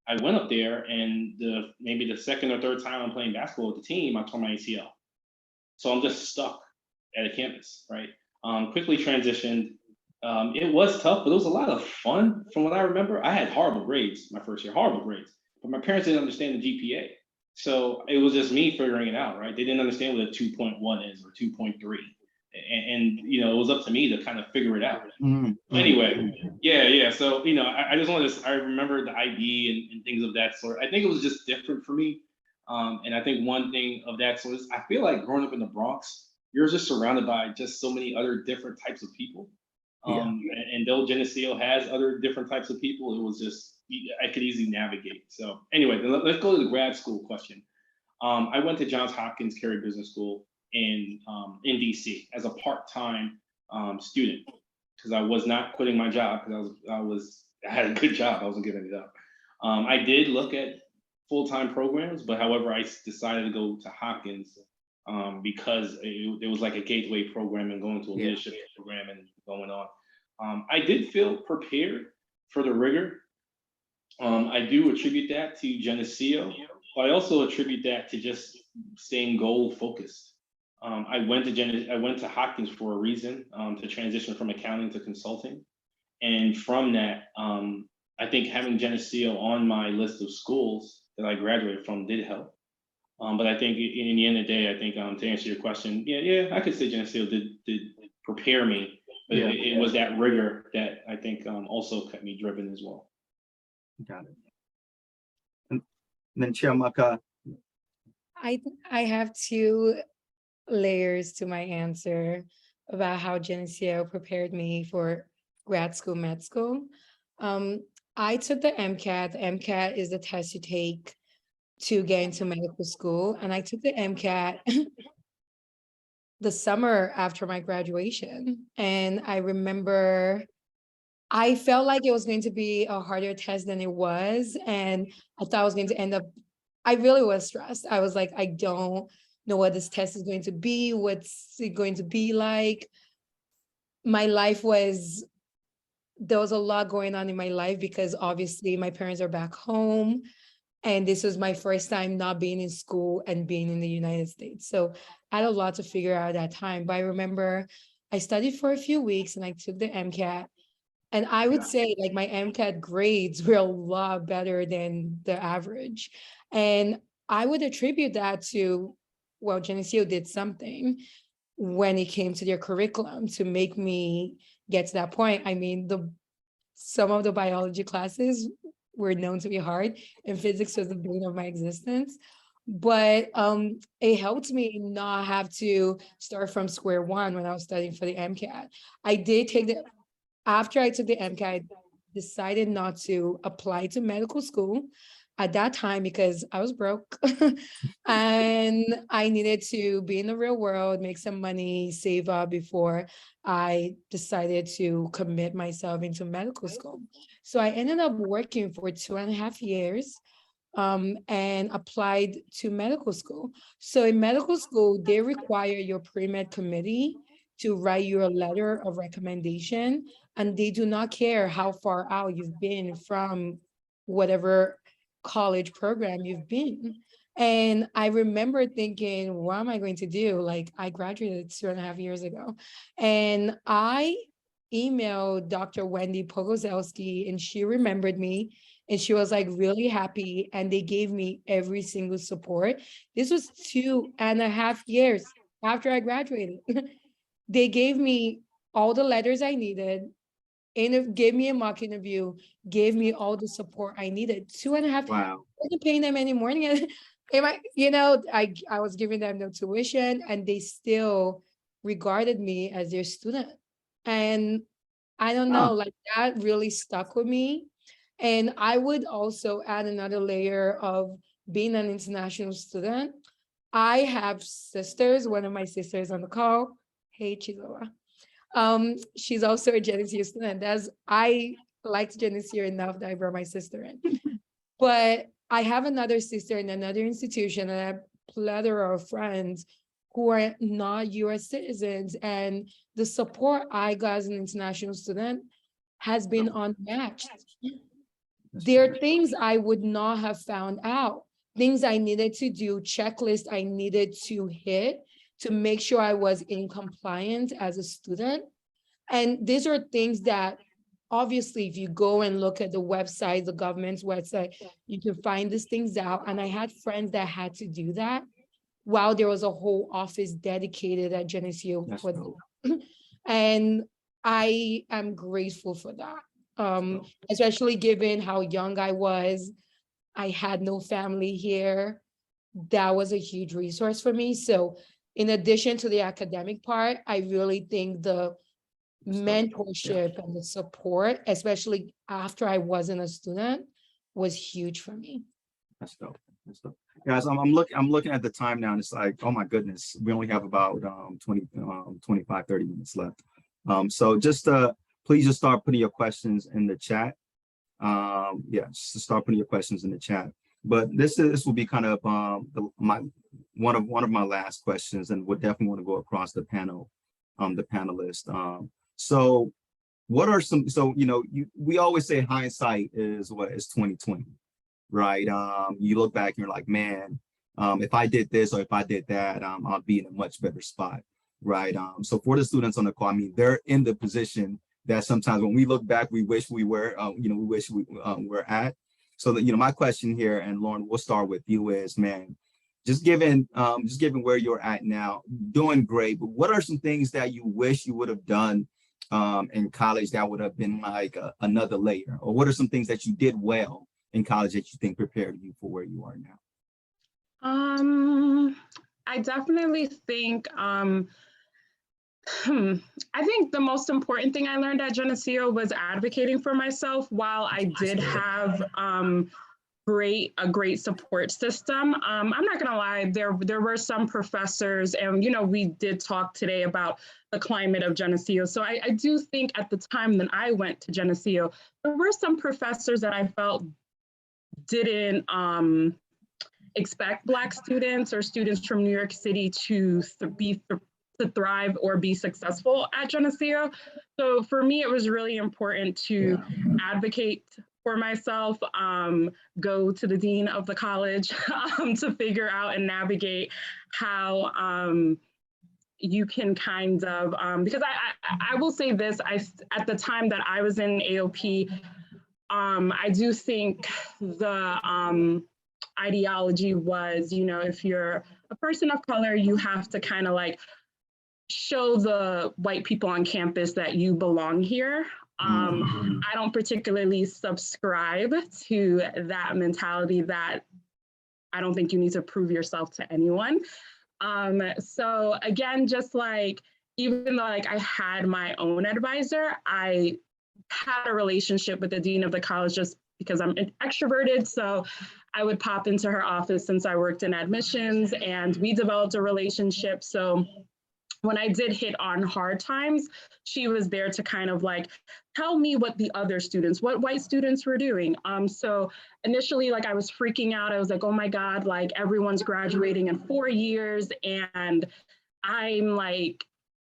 I went up there, and maybe the second or third time I'm playing basketball with the team, I tore my ACL. So I'm just stuck at a campus, right? Quickly transitioned. It was tough, but it was a lot of fun from what I remember. I had horrible grades my first year, horrible grades, but my parents didn't understand the GPA. So it was just me figuring it out, right? They didn't understand what a 2.1 is or 2.3. And it was up to me to kind of figure it out. Anyway, yeah. So, I just wanted to, I remember the IB and things of that sort. I think it was just different for me. And I think one thing of that sort is, I feel like growing up in the Bronx, you're just surrounded by just so many other different types of people. And though Geneseo has other different types of people, it was just, I could easily navigate. So anyway, let's go to the grad school question. I went to Johns Hopkins Carey Business School in DC as a part-time student, because I was not quitting my job, because I had a good job. I wasn't giving it up. I did look at full-time programs, but however, I decided to go to Hopkins because it was like a gateway program and going to a leadership program and going on. I did feel prepared for the rigor. I do attribute that to Geneseo, but I also attribute that to just staying goal focused. I went to Hopkins for a reason, to transition from accounting to consulting. And from that, I think having Geneseo on my list of schools that I graduated from did help. But I think in the end of the day, I think to answer your question, I could say Geneseo did prepare me, but it was that rigor that I think also kept me driven as well. Got it. And then Chiamaka. I have two layers to my answer about how Geneseo prepared me for grad school, med school. I took the MCAT. The MCAT is the test you take to get into medical school. And I took the MCAT the summer after my graduation. And I remember I felt like it was going to be a harder test than it was. And I thought I was going to end up, I really was stressed. I was like, I don't know what this test is going to be. What's it going to be like? My life there was a lot going on in my life because obviously my parents are back home. And this was my first time not being in school and being in the United States. So I had a lot to figure out at that time. But I remember I studied for a few weeks and I took the MCAT. And I would say like my MCAT grades were a lot better than the average. And I would attribute that to, well, Geneseo did something when it came to their curriculum to make me get to that point. I mean, some of the biology classes were known to be hard, and physics was the bane of my existence. But it helped me not have to start from square one when I was studying for the MCAT. After I took the MCAT, I decided not to apply to medical school at that time because I was broke and I needed to be in the real world, make some money, save up before I decided to commit myself into medical school. So I ended up working for 2.5 years and applied to medical school. So in medical school, they require your pre-med committee to write you a letter of recommendation, and they do not care how far out you've been from whatever college program you've been. And I remember thinking, what am I going to do? Like, I graduated 2.5 years ago, and I emailed Dr. Wendy Pogozelsky, and she remembered me, and she was like really happy, and they gave me every single support. This was 2.5 years after I graduated. They gave me all the letters I needed, gave me a mock interview, gave me all the support I needed. 2.5. Wow. I wasn't paying them any money. I was giving them no tuition, and they still regarded me as their student. And I don't know, like that really stuck with me. And I would also add another layer of being an international student. I have sisters, one of my sisters on the call. Hey, Chizola. She's also a Geneseo student. I liked Geneseo enough that I brought my sister in. But I have another sister in another institution, and a plethora of friends who are not US citizens. And the support I got as an international student has been unmatched. There are things I would not have found out, things I needed to do, checklists I needed to hit to make sure I was in compliance as a student. And these are things that obviously, if you go and look at the website, the government's website, you can find these things out. And I had friends that had to do that while there was a whole office dedicated at Geneseo for them. And I am grateful for that, especially given how young I was. I had no family here. That was a huge resource for me. So in addition to the academic part, I really think the mentorship and the support, especially after I wasn't a student, was huge for me. That's dope. That's dope. Guys, I'm looking at the time now, and it's like, oh my goodness, we only have about 25, 30 minutes left. So just please just start putting your questions in the chat. Just start putting your questions in the chat. But this will be kind of one of my last questions, and would definitely want to go across the panel, the panelists. So what are some, we always say hindsight is 2020, right? You look back and you're like, man, if I did this or if I did that, I'll be in a much better spot, right? So for the students on the call, I mean, they're in the position that sometimes when we look back, we wish we were, we wish we were at. So that, my question here, and Lauren, we'll start with you, is, man, just given where you're at now, doing great, but what are some things that you wish you would have done in college that would have been like another layer? Or what are some things that you did well in college that you think prepared you for where you are now? I definitely think, I think the most important thing I learned at Geneseo was advocating for myself. While I did have a great support system, I'm not gonna lie, there were some professors, and we did talk today about the climate of Geneseo. So I do think at the time that I went to Geneseo, there were some professors that I felt didn't expect Black students or students from New York City to thrive or be successful at Geneseo. So for me, it was really important to advocate for myself, go to the dean of the college to figure out and navigate how you can kind of, because I will say this, at the time that I was in AOP, I do think the ideology was, if you're a person of color, you have to kind of like show the white people on campus that you belong here. I don't particularly subscribe to that mentality, that I don't think you need to prove yourself to anyone. So again, just like, even though like I had my own advisor, I had a relationship with the dean of the college just because I'm extroverted. So I would pop into her office since I worked in admissions, and we developed a relationship. So when I did hit on hard times, she was there to kind of like tell me what the other students, what white students were doing. So initially, like, I was freaking out. I was like, oh my God, like everyone's graduating in 4 years. And I'm like,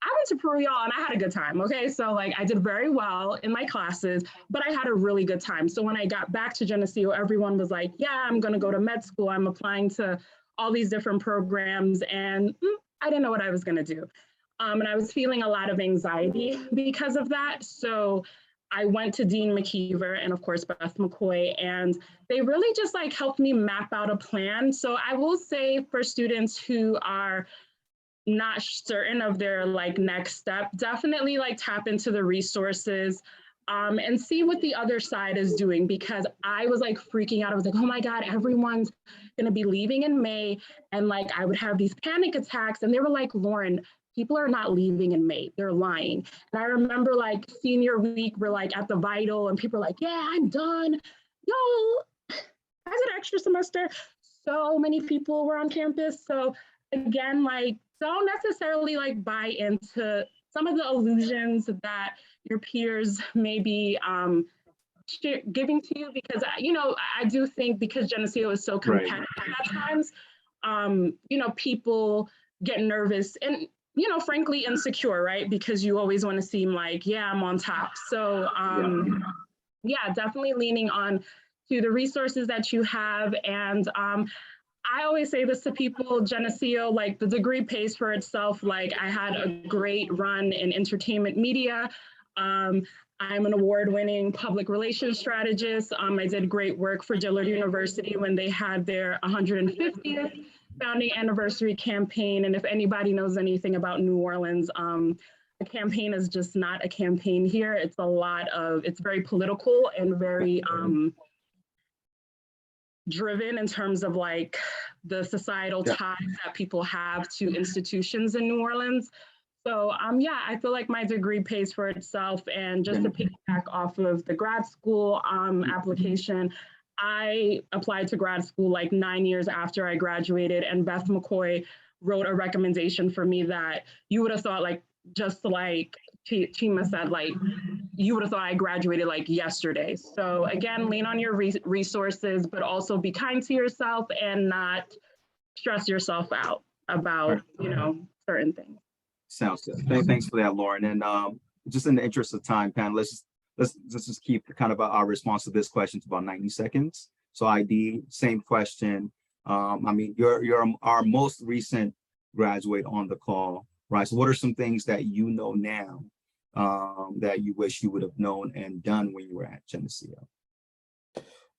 I went to Peru, y'all, and I had a good time. Okay. So like I did very well in my classes, but I had a really good time. So when I got back to Geneseo, everyone was like, yeah, I'm going to go to med school. I'm applying to all these different programs. And I didn't know what I was going to do. And I was feeling a lot of anxiety because of that. So I went to Dean McKeever and of course, Beth McCoy, and they really just like helped me map out a plan. So I will say for students who are not certain of their like next step, definitely like tap into the resources and see what the other side is doing, because I was like freaking out. I was like, oh my God, everyone's gonna be leaving in May. And like, I would have these panic attacks, and they were like, Lauren, people are not leaving in May, they're lying. And I remember like senior week, we're like at the Vital and people are like, yeah, I'm done. Yo, as an extra semester, so many people were on campus. So again, like, don't necessarily like buy into some of the illusions that your peers may be giving to you, because you know, I do think because Geneseo is so competitive at times, you know, people get nervous and, you know, frankly insecure, right? Because you always want to seem like, yeah, I'm on top. So yeah, definitely leaning on to the resources that you have. And I always say this to people, Geneseo, like the degree pays for itself. Like I had a great run in entertainment media. I'm an award-winning public relations strategist. I did great work for Dillard University when they had their 150th founding anniversary campaign. And if anybody knows anything about New Orleans, a campaign is just not a campaign here. It's a lot of, it's very political and very driven in terms of like the societal ties that people have to institutions in New Orleans. So yeah, I feel like my degree pays for itself. And just to piggyback off of the grad school application, I applied to grad school like 9 years after I graduated, and Beth McCoy wrote a recommendation for me that you would have thought, like, just like Chima said, like, you would have thought I graduated like yesterday. So again, lean on your resources, but also be kind to yourself and not stress yourself out about, you know, certain things. Sounds good. Thanks for that, Lauren. And just in the interest of time, panelists, let's just keep kind of our response to this question to about 90 seconds. So ID, same question. I mean, you're our most recent graduate on the call, right? So what are some things that you know now that you wish you would have known and done when you were at Geneseo?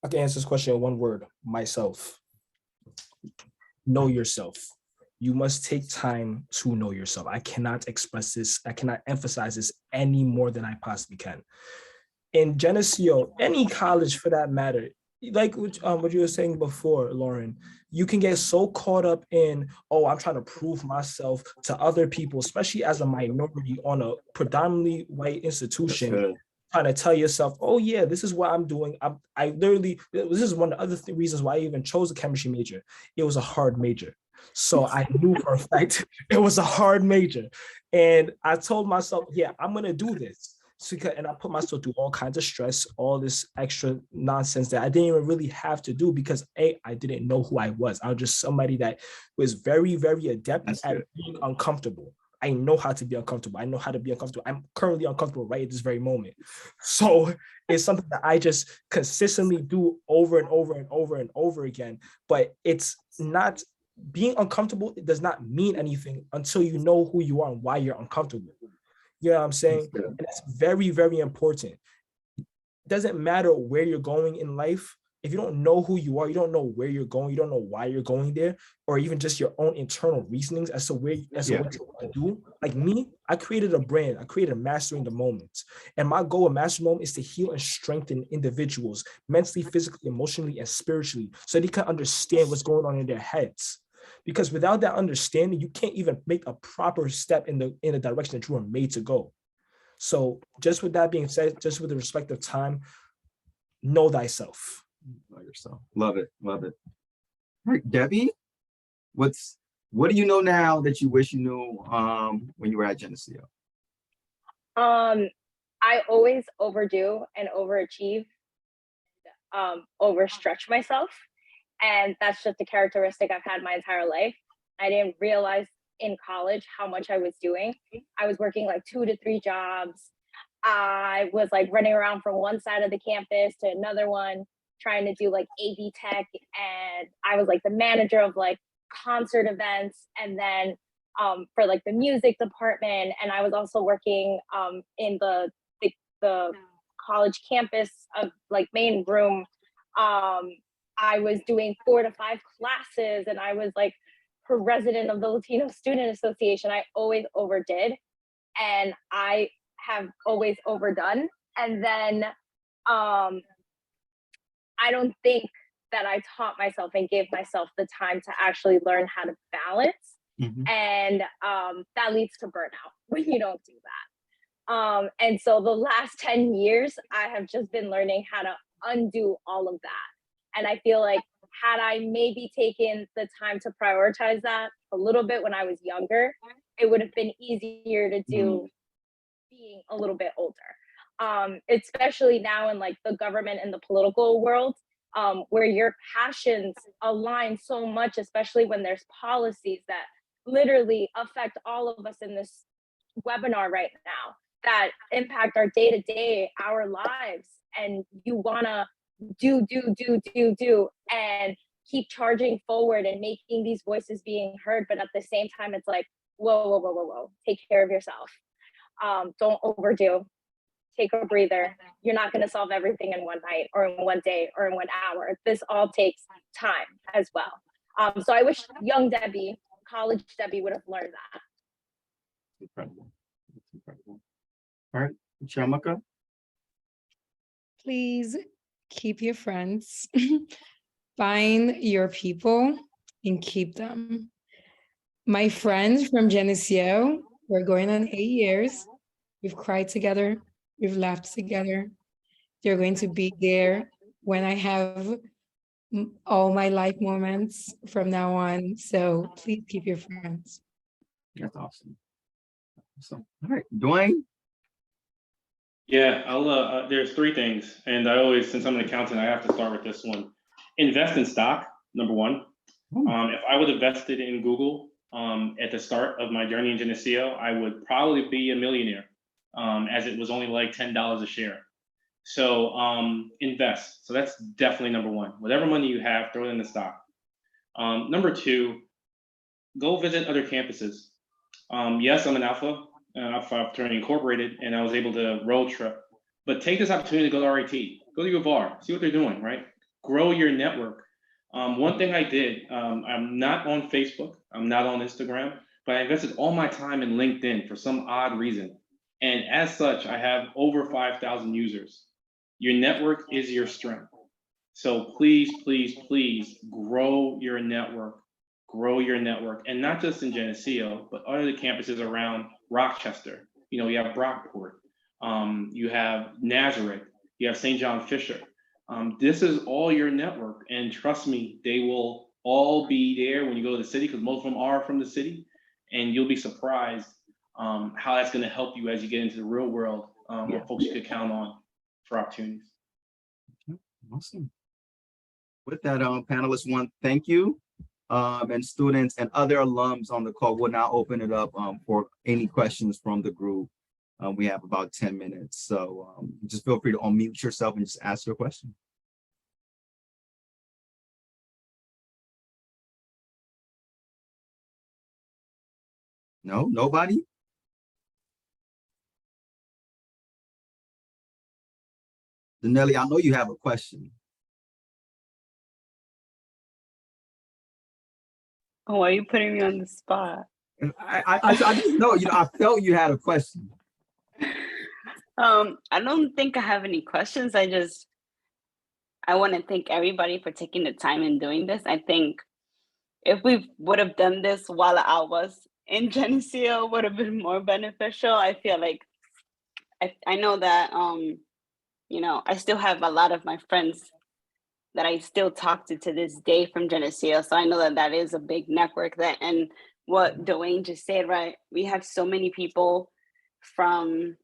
I can answer this question in one word: myself. Know yourself. You must take time to know yourself. I cannot express this. I cannot emphasize this any more than I possibly can. In Geneseo, any college for that matter, like what you were saying before, Lauren, you can get so caught up in, oh, I'm trying to prove myself to other people, especially as a minority on a predominantly white institution, trying to tell yourself, oh yeah, this is what I'm doing. I literally, this is one of the other reasons why I even chose a chemistry major. It was a hard major. So I knew for a fact it was a hard major. And I told myself, yeah, I'm going to do this. So, and I put myself through all kinds of stress, all this extra nonsense that I didn't even really have to do because I didn't know who I was. I was just somebody that was very, very adept at being uncomfortable. I know how to be uncomfortable. I know how to be uncomfortable. I'm currently uncomfortable right at this very moment. So it's something that I just consistently do over and over and over and over again. But it's not, being uncomfortable, it does not mean anything until you know who you are and why you're uncomfortable. You know what I'm saying? And that's very, very important. It doesn't matter where you're going in life. If you don't know who you are, you don't know where you're going, you don't know why you're going there, or even just your own internal reasonings as to what you want to do. Like me, I created a brand. I created Mastering the Moment. And my goal with Mastering the Moment is to heal and strengthen individuals mentally, physically, emotionally, and spiritually, so they can understand what's going on in their heads. Because without that understanding, you can't even make a proper step in the direction that you were made to go. So just with that being said, just with the respect of time, know thyself. Know yourself. Love it. Love it. All right, Debbie, what do you know now that you wish you knew when you were at Geneseo? I always overdo and overachieve, overstretch myself. And that's just a characteristic I've had my entire life. I didn't realize in college how much I was doing. I was working like 2 to 3 jobs. I was like running around from one side of the campus to another one, trying to do like AV tech. And I was like the manager of like concert events. And then for like the music department. And I was also working in the college campus of like main room. I was doing 4 to 5 classes, and I was like president of the Latino Student Association. I always overdid, and I have always overdone. And then I don't think that I taught myself and gave myself the time to actually learn how to balance. And that leads to burnout when you don't do that. And so the last 10 years, I have just been learning how to undo all of that. And I feel like had I maybe taken the time to prioritize that a little bit when I was younger, it would have been easier to do being a little bit older. Especially now in like the government and the political world, where your passions align so much, especially when there's policies that literally affect all of us in this webinar right now that impact our day-to-day, our lives. And you wanna do, and keep charging forward and making these voices being heard. But at the same time, it's like, whoa, take care of yourself. Don't overdo, take a breather. You're not gonna solve everything in one night or in one day or in 1 hour. This all takes time as well. So I wish young Debbie, college Debbie would have learned that. Incredible. That's incredible. All right, Chiamaka. Please keep your friends, find your people, and keep them. My friends from Geneseo, we're going on 8 years. We've cried together, we've laughed together. They're going to be there when I have all my life moments from now on. So please keep your friends. That's awesome. Awesome. All right, Dwayne. Yeah, I'll there's 3 things, and I always, since I'm an accountant, I have to start with this one. Invest in stock, number 1. If I would have invested in Google at the start of my journey in Geneseo, I would probably be a millionaire, as it was only like $10 a share. So invest. So that's definitely number 1. Whatever money you have, throw it in the stock. Number 2, go visit other campuses. Yes, I'm an Alpha fraternity incorporated, and I was able to road trip. But take this opportunity to go to RIT, go to U of R, see what they're doing, right? Grow your network. One thing I did, I'm not on Facebook, I'm not on Instagram, but I invested all my time in LinkedIn for some odd reason. And as such, I have over 5,000 users. Your network is your strength. So please, please, please grow your network. Grow your network, and not just in Geneseo, but other campuses around Rochester. You know, you have Brockport, you have Nazareth, you have St. John Fisher. This is all your network, and trust me, they will all be there when you go to the city, because most of them are from the city, and you'll be surprised how that's going to help you as you get into the real world, where folks you could count on for opportunities. Awesome. With that, panelists, one, thank you. And students and other alums on the call, will now open it up for any questions from the group. We have about 10 minutes, so just feel free to unmute yourself and just ask your question. No, nobody? Danelli, I know you have a question. Oh, why are you putting me on the spot? I just know, I felt you had a question. I don't think I have any questions. I want to thank everybody for taking the time and doing this. I think if we would have done this while I was in Geneseo, would have been more beneficial. I feel like I know that I still have a lot of my friends that I still talk to this day from Geneseo. So I know that that is a big network and what Dwayne just said, right? We have so many people from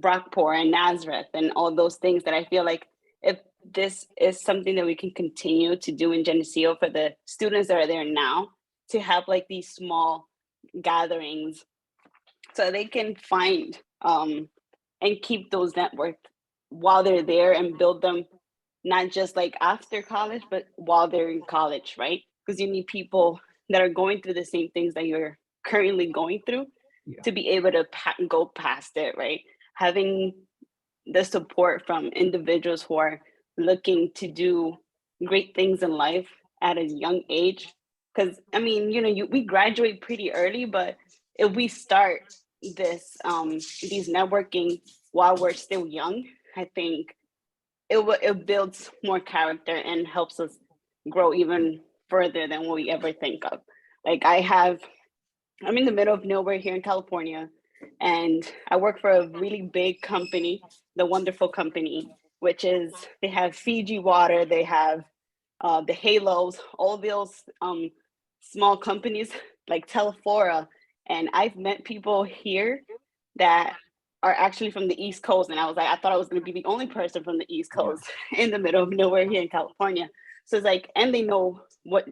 Brockport and Nazareth and all those things that I feel like if this is something that we can continue to do in Geneseo for the students that are there now, to have like these small gatherings so they can find and keep those networks while they're there and build them not just like after college, but while they're in college, right? Because you need people that are going through the same things that you're currently going through to be able to go past it, right? Having the support from individuals who are looking to do great things in life at a young age. Because I mean, we graduate pretty early, but if we start this these networking while we're still young, I think it builds more character and helps us grow even further than what we ever think of. Like I'm in the middle of nowhere here in California, and I work for a really big company, the wonderful company, which is they have Fiji water, they have the Halos, all those small companies like Teleflora, and I've met people here that are actually from the East Coast, and I thought I was going to be the only person from the East Coast in the middle of nowhere here in California. So it's like, and they know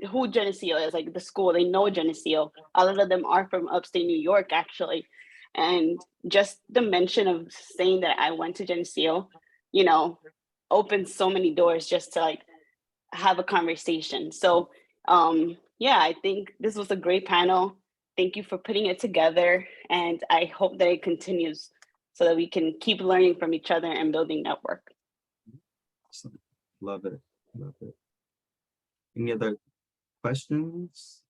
who Geneseo is, like the school, they know Geneseo. A lot of them are from upstate New York, actually. And just the mention of saying that I went to Geneseo, opened so many doors just to like have a conversation. So yeah, I think this was a great panel. Thank you for putting it together. And I hope that it continues so that we can keep learning from each other and building network. Awesome. Love it. Love it. Any other questions,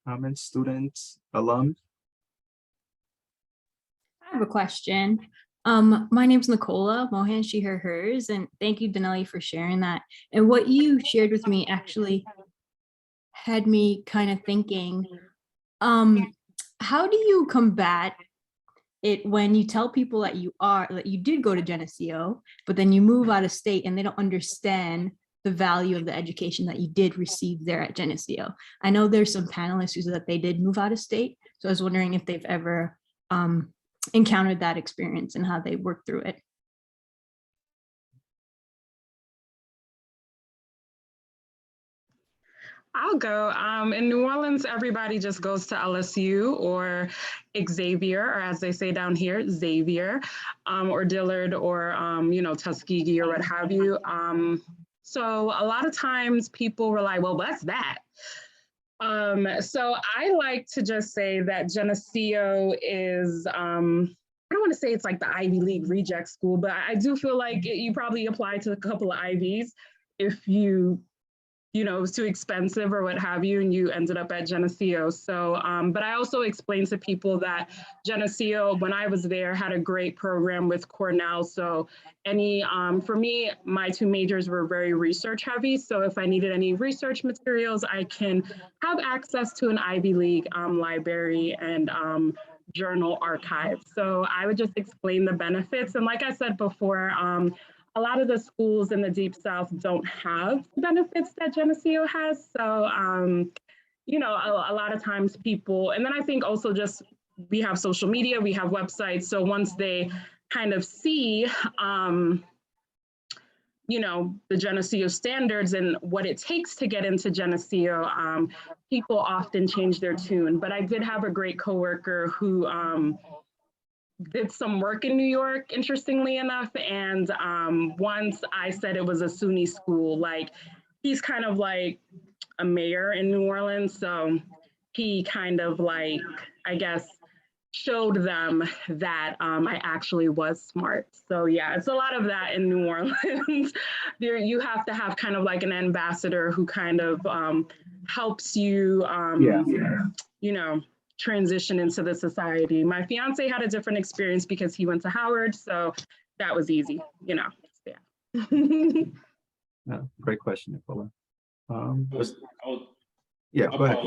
comments, students, alum? I have a question. My name's Nicola Mohan, she, her, hers, and thank you, Denali, for sharing that. And what you shared with me actually had me kind of thinking, how do you combat it when you tell people that you did go to Geneseo, but then you move out of state and they don't understand the value of the education that you did receive there at Geneseo? I know there's some panelists who said that they did move out of state. So I was wondering if they've ever encountered that experience and how they worked through it. I'll go. In New Orleans, everybody just goes to LSU or Xavier, or as they say down here, Xavier, or Dillard, or Tuskegee, or what have you. So a lot of times people were like, well, what's that? So I like to just say that Geneseo is, I don't want to say it's like the Ivy League reject school, but I do feel like you probably apply to a couple of Ivies if it was too expensive or what have you, and you ended up at Geneseo. So, but I also explained to people that Geneseo, when I was there, had a great program with Cornell. So for me, my two majors were very research heavy. So if I needed any research materials, I can have access to an Ivy League library and journal archive. So I would just explain the benefits. And like I said before, a lot of the schools in the Deep South don't have the benefits that Geneseo has. So, a lot of times people, and then I think also just we have social media, we have websites. So once they kind of see, the Geneseo standards and what it takes to get into Geneseo, people often change their tune. But I did have a great coworker who did some work in New York, interestingly enough. And once I said it was a SUNY school, like he's kind of like a mayor in New Orleans. So he kind of like, I guess, showed them that I actually was smart. So yeah, it's a lot of that in New Orleans. You have to have kind of like an ambassador who kind of helps you, transition into the society. My fiance had a different experience because he went to Howard, so that was easy, Yeah. Great question, Nicola. Go ahead.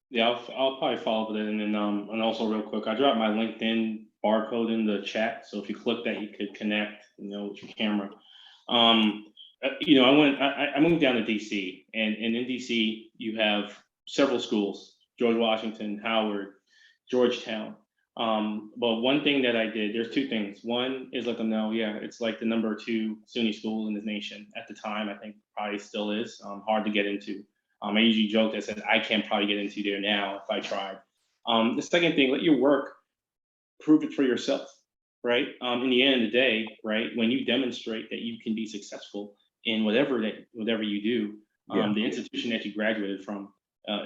Yeah, I'll probably follow up with it, and then and also real quick, I dropped my LinkedIn barcode in the chat. So if you click that, you could connect, with your camera. I moved down to DC, and in DC, you have several schools, George Washington, Howard, Georgetown. But one thing that I did, there's two things. One is let them know, it's like the number 2 SUNY school in this nation at the time. I think probably still is hard to get into. I usually joke that said I can't probably get into there now if I tried. The second thing, let your work prove it for yourself, right? In the end of the day, right, when you demonstrate that you can be successful in whatever you do, the institution that you graduated from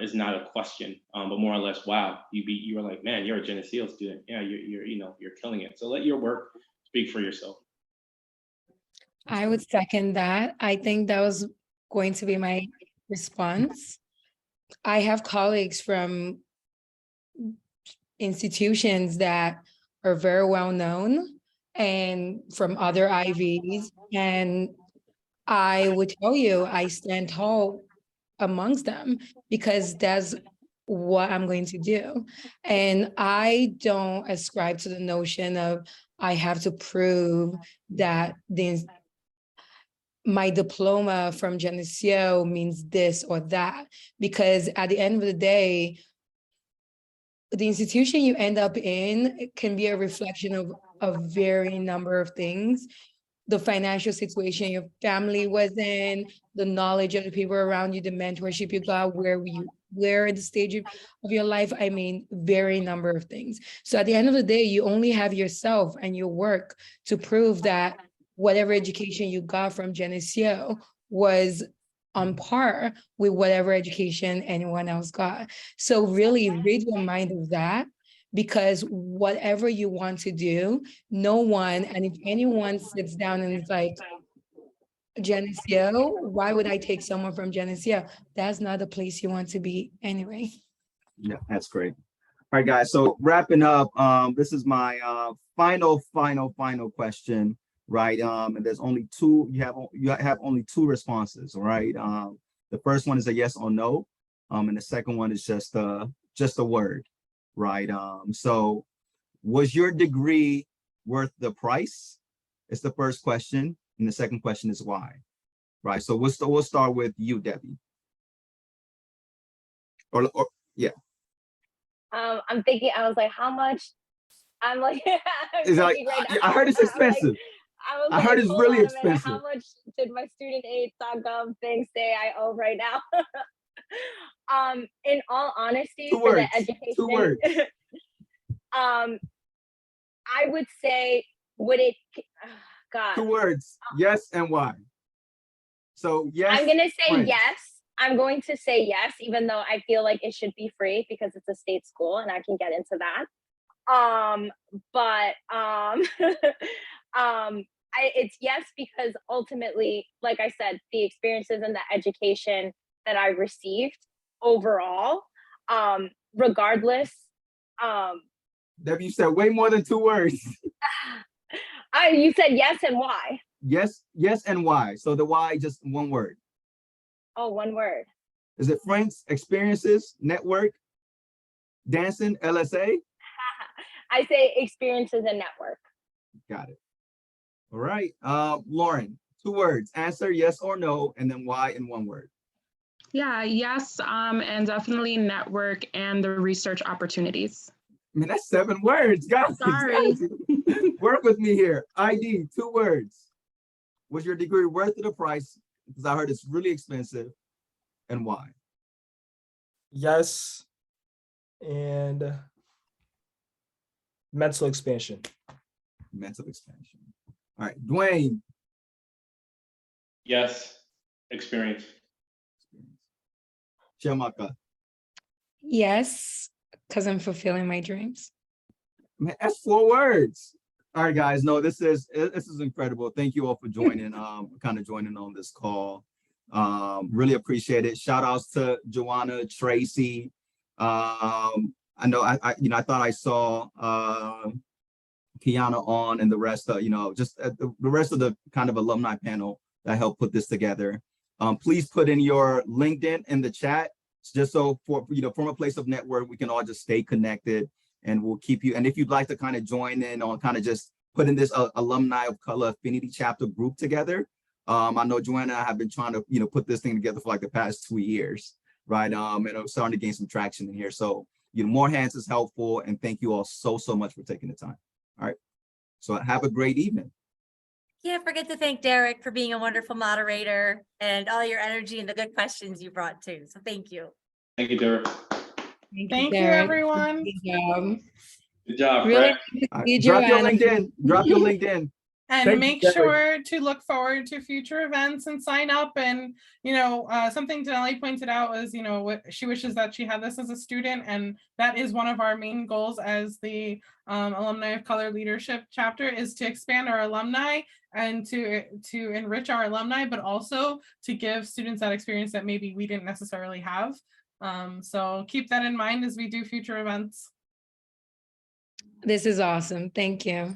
is not a question, but more or less, wow, you were like, man, you're a Geneseo student. Yeah, you're killing it. So let your work speak for yourself. I would second that. I think that was going to be my response. I have colleagues from institutions that are very well known and from other IVs, and I would tell you I stand tall amongst them because that's what I'm going to do. And I don't ascribe to the notion of I have to prove that my diploma from Geneseo means this or that, because at the end of the day, the institution you end up in can be a reflection of a very number of things. The financial situation your family was in, the knowledge of the people around you, the mentorship you got, where at the stage of your life, I mean, very number of things. So at the end of the day, you only have yourself and your work to prove that whatever education you got from Geneseo was on par with whatever education anyone else got. So really rid your mind of that, because whatever you want to do, no one, and if anyone sits down and is like, Geneseo, why would I take someone from Geneseo? That's not the place you want to be anyway. Yeah, that's great. All right, guys. So wrapping up, this is my final question, right? And there's only two. You have only 2 responses, all right? The first one is a yes or no, and the second one is just a word, right? So was your degree worth the price? It's the first question, and the second question is why, right? So we'll start with you, Debbie. Or yeah. I'm thinking, I was like, how much? I'm like, It's like, right now. I heard it's expensive. I heard it's really expensive. How much did my studentaid.gov thing say I owe right now? In all honesty, for the education, 2 words. I would say, God. 2 words, yes and why. So yes. I'm gonna say friends. yes. I'm going to say yes, even though I feel like it should be free because it's a state school, and I can get into that. It's yes because ultimately, like I said, the experiences and the education that I received overall, regardless. Debbie, you said way more than 2 words. You said yes and why? Yes and why. So the why, just 1 word. Oh, 1 word. Is it friends, experiences, network, dancing, LSA? I say experiences and network. Got it. All right. Lauren, 2 words. Answer yes or no, and then why in 1 word. Yeah, yes, and definitely network and the research opportunities. Man, that's 7 words, guys. Sorry. Work with me here. ID, 2 words. Was your degree worth the price? Because I heard it's really expensive, and why? Yes, and mental expansion. Mental expansion. All right, Dwayne. Yes, experience. Chiamaka. Yes, because I'm fulfilling my dreams. Man, that's 4 words. All right, guys. No, this is incredible. Thank you all for joining, kind of joining on this call. Really appreciate it. Shout outs to Joanna, Tracy. I know I thought I saw Kiana on, and the rest of, just the rest of the kind of alumni panel that helped put this together. Please put in your LinkedIn in the chat, just so from a place of network, we can all just stay connected. and we'll keep you. And if you'd like to kind of join in on kind of just putting this Alumni of Color Affinity chapter group together, I know Joanna and I have been trying to, put this thing together for like the past 2 years, right? And I'm starting to gain some traction in here. So, more hands is helpful. And thank you all so much for taking the time. All right. So have a great evening. Can't forget to thank Derrick for being a wonderful moderator and all your energy and the good questions you brought too. So thank you. Thank you, Derrick. Thank you, Derrick. everyone. Good job, Really Fred. Drop your LinkedIn. Drop your LinkedIn. And Thank you, make Derrick. sure to look forward to future events and sign up. And, something Denali pointed out was, what she wishes that she had this as a student. And that is one of our main goals as the Alumni of Color Leadership chapter, is to expand our alumni and to enrich our alumni, but also to give students that experience that maybe we didn't necessarily have. So keep that in mind as we do future events. This is awesome. Thank you.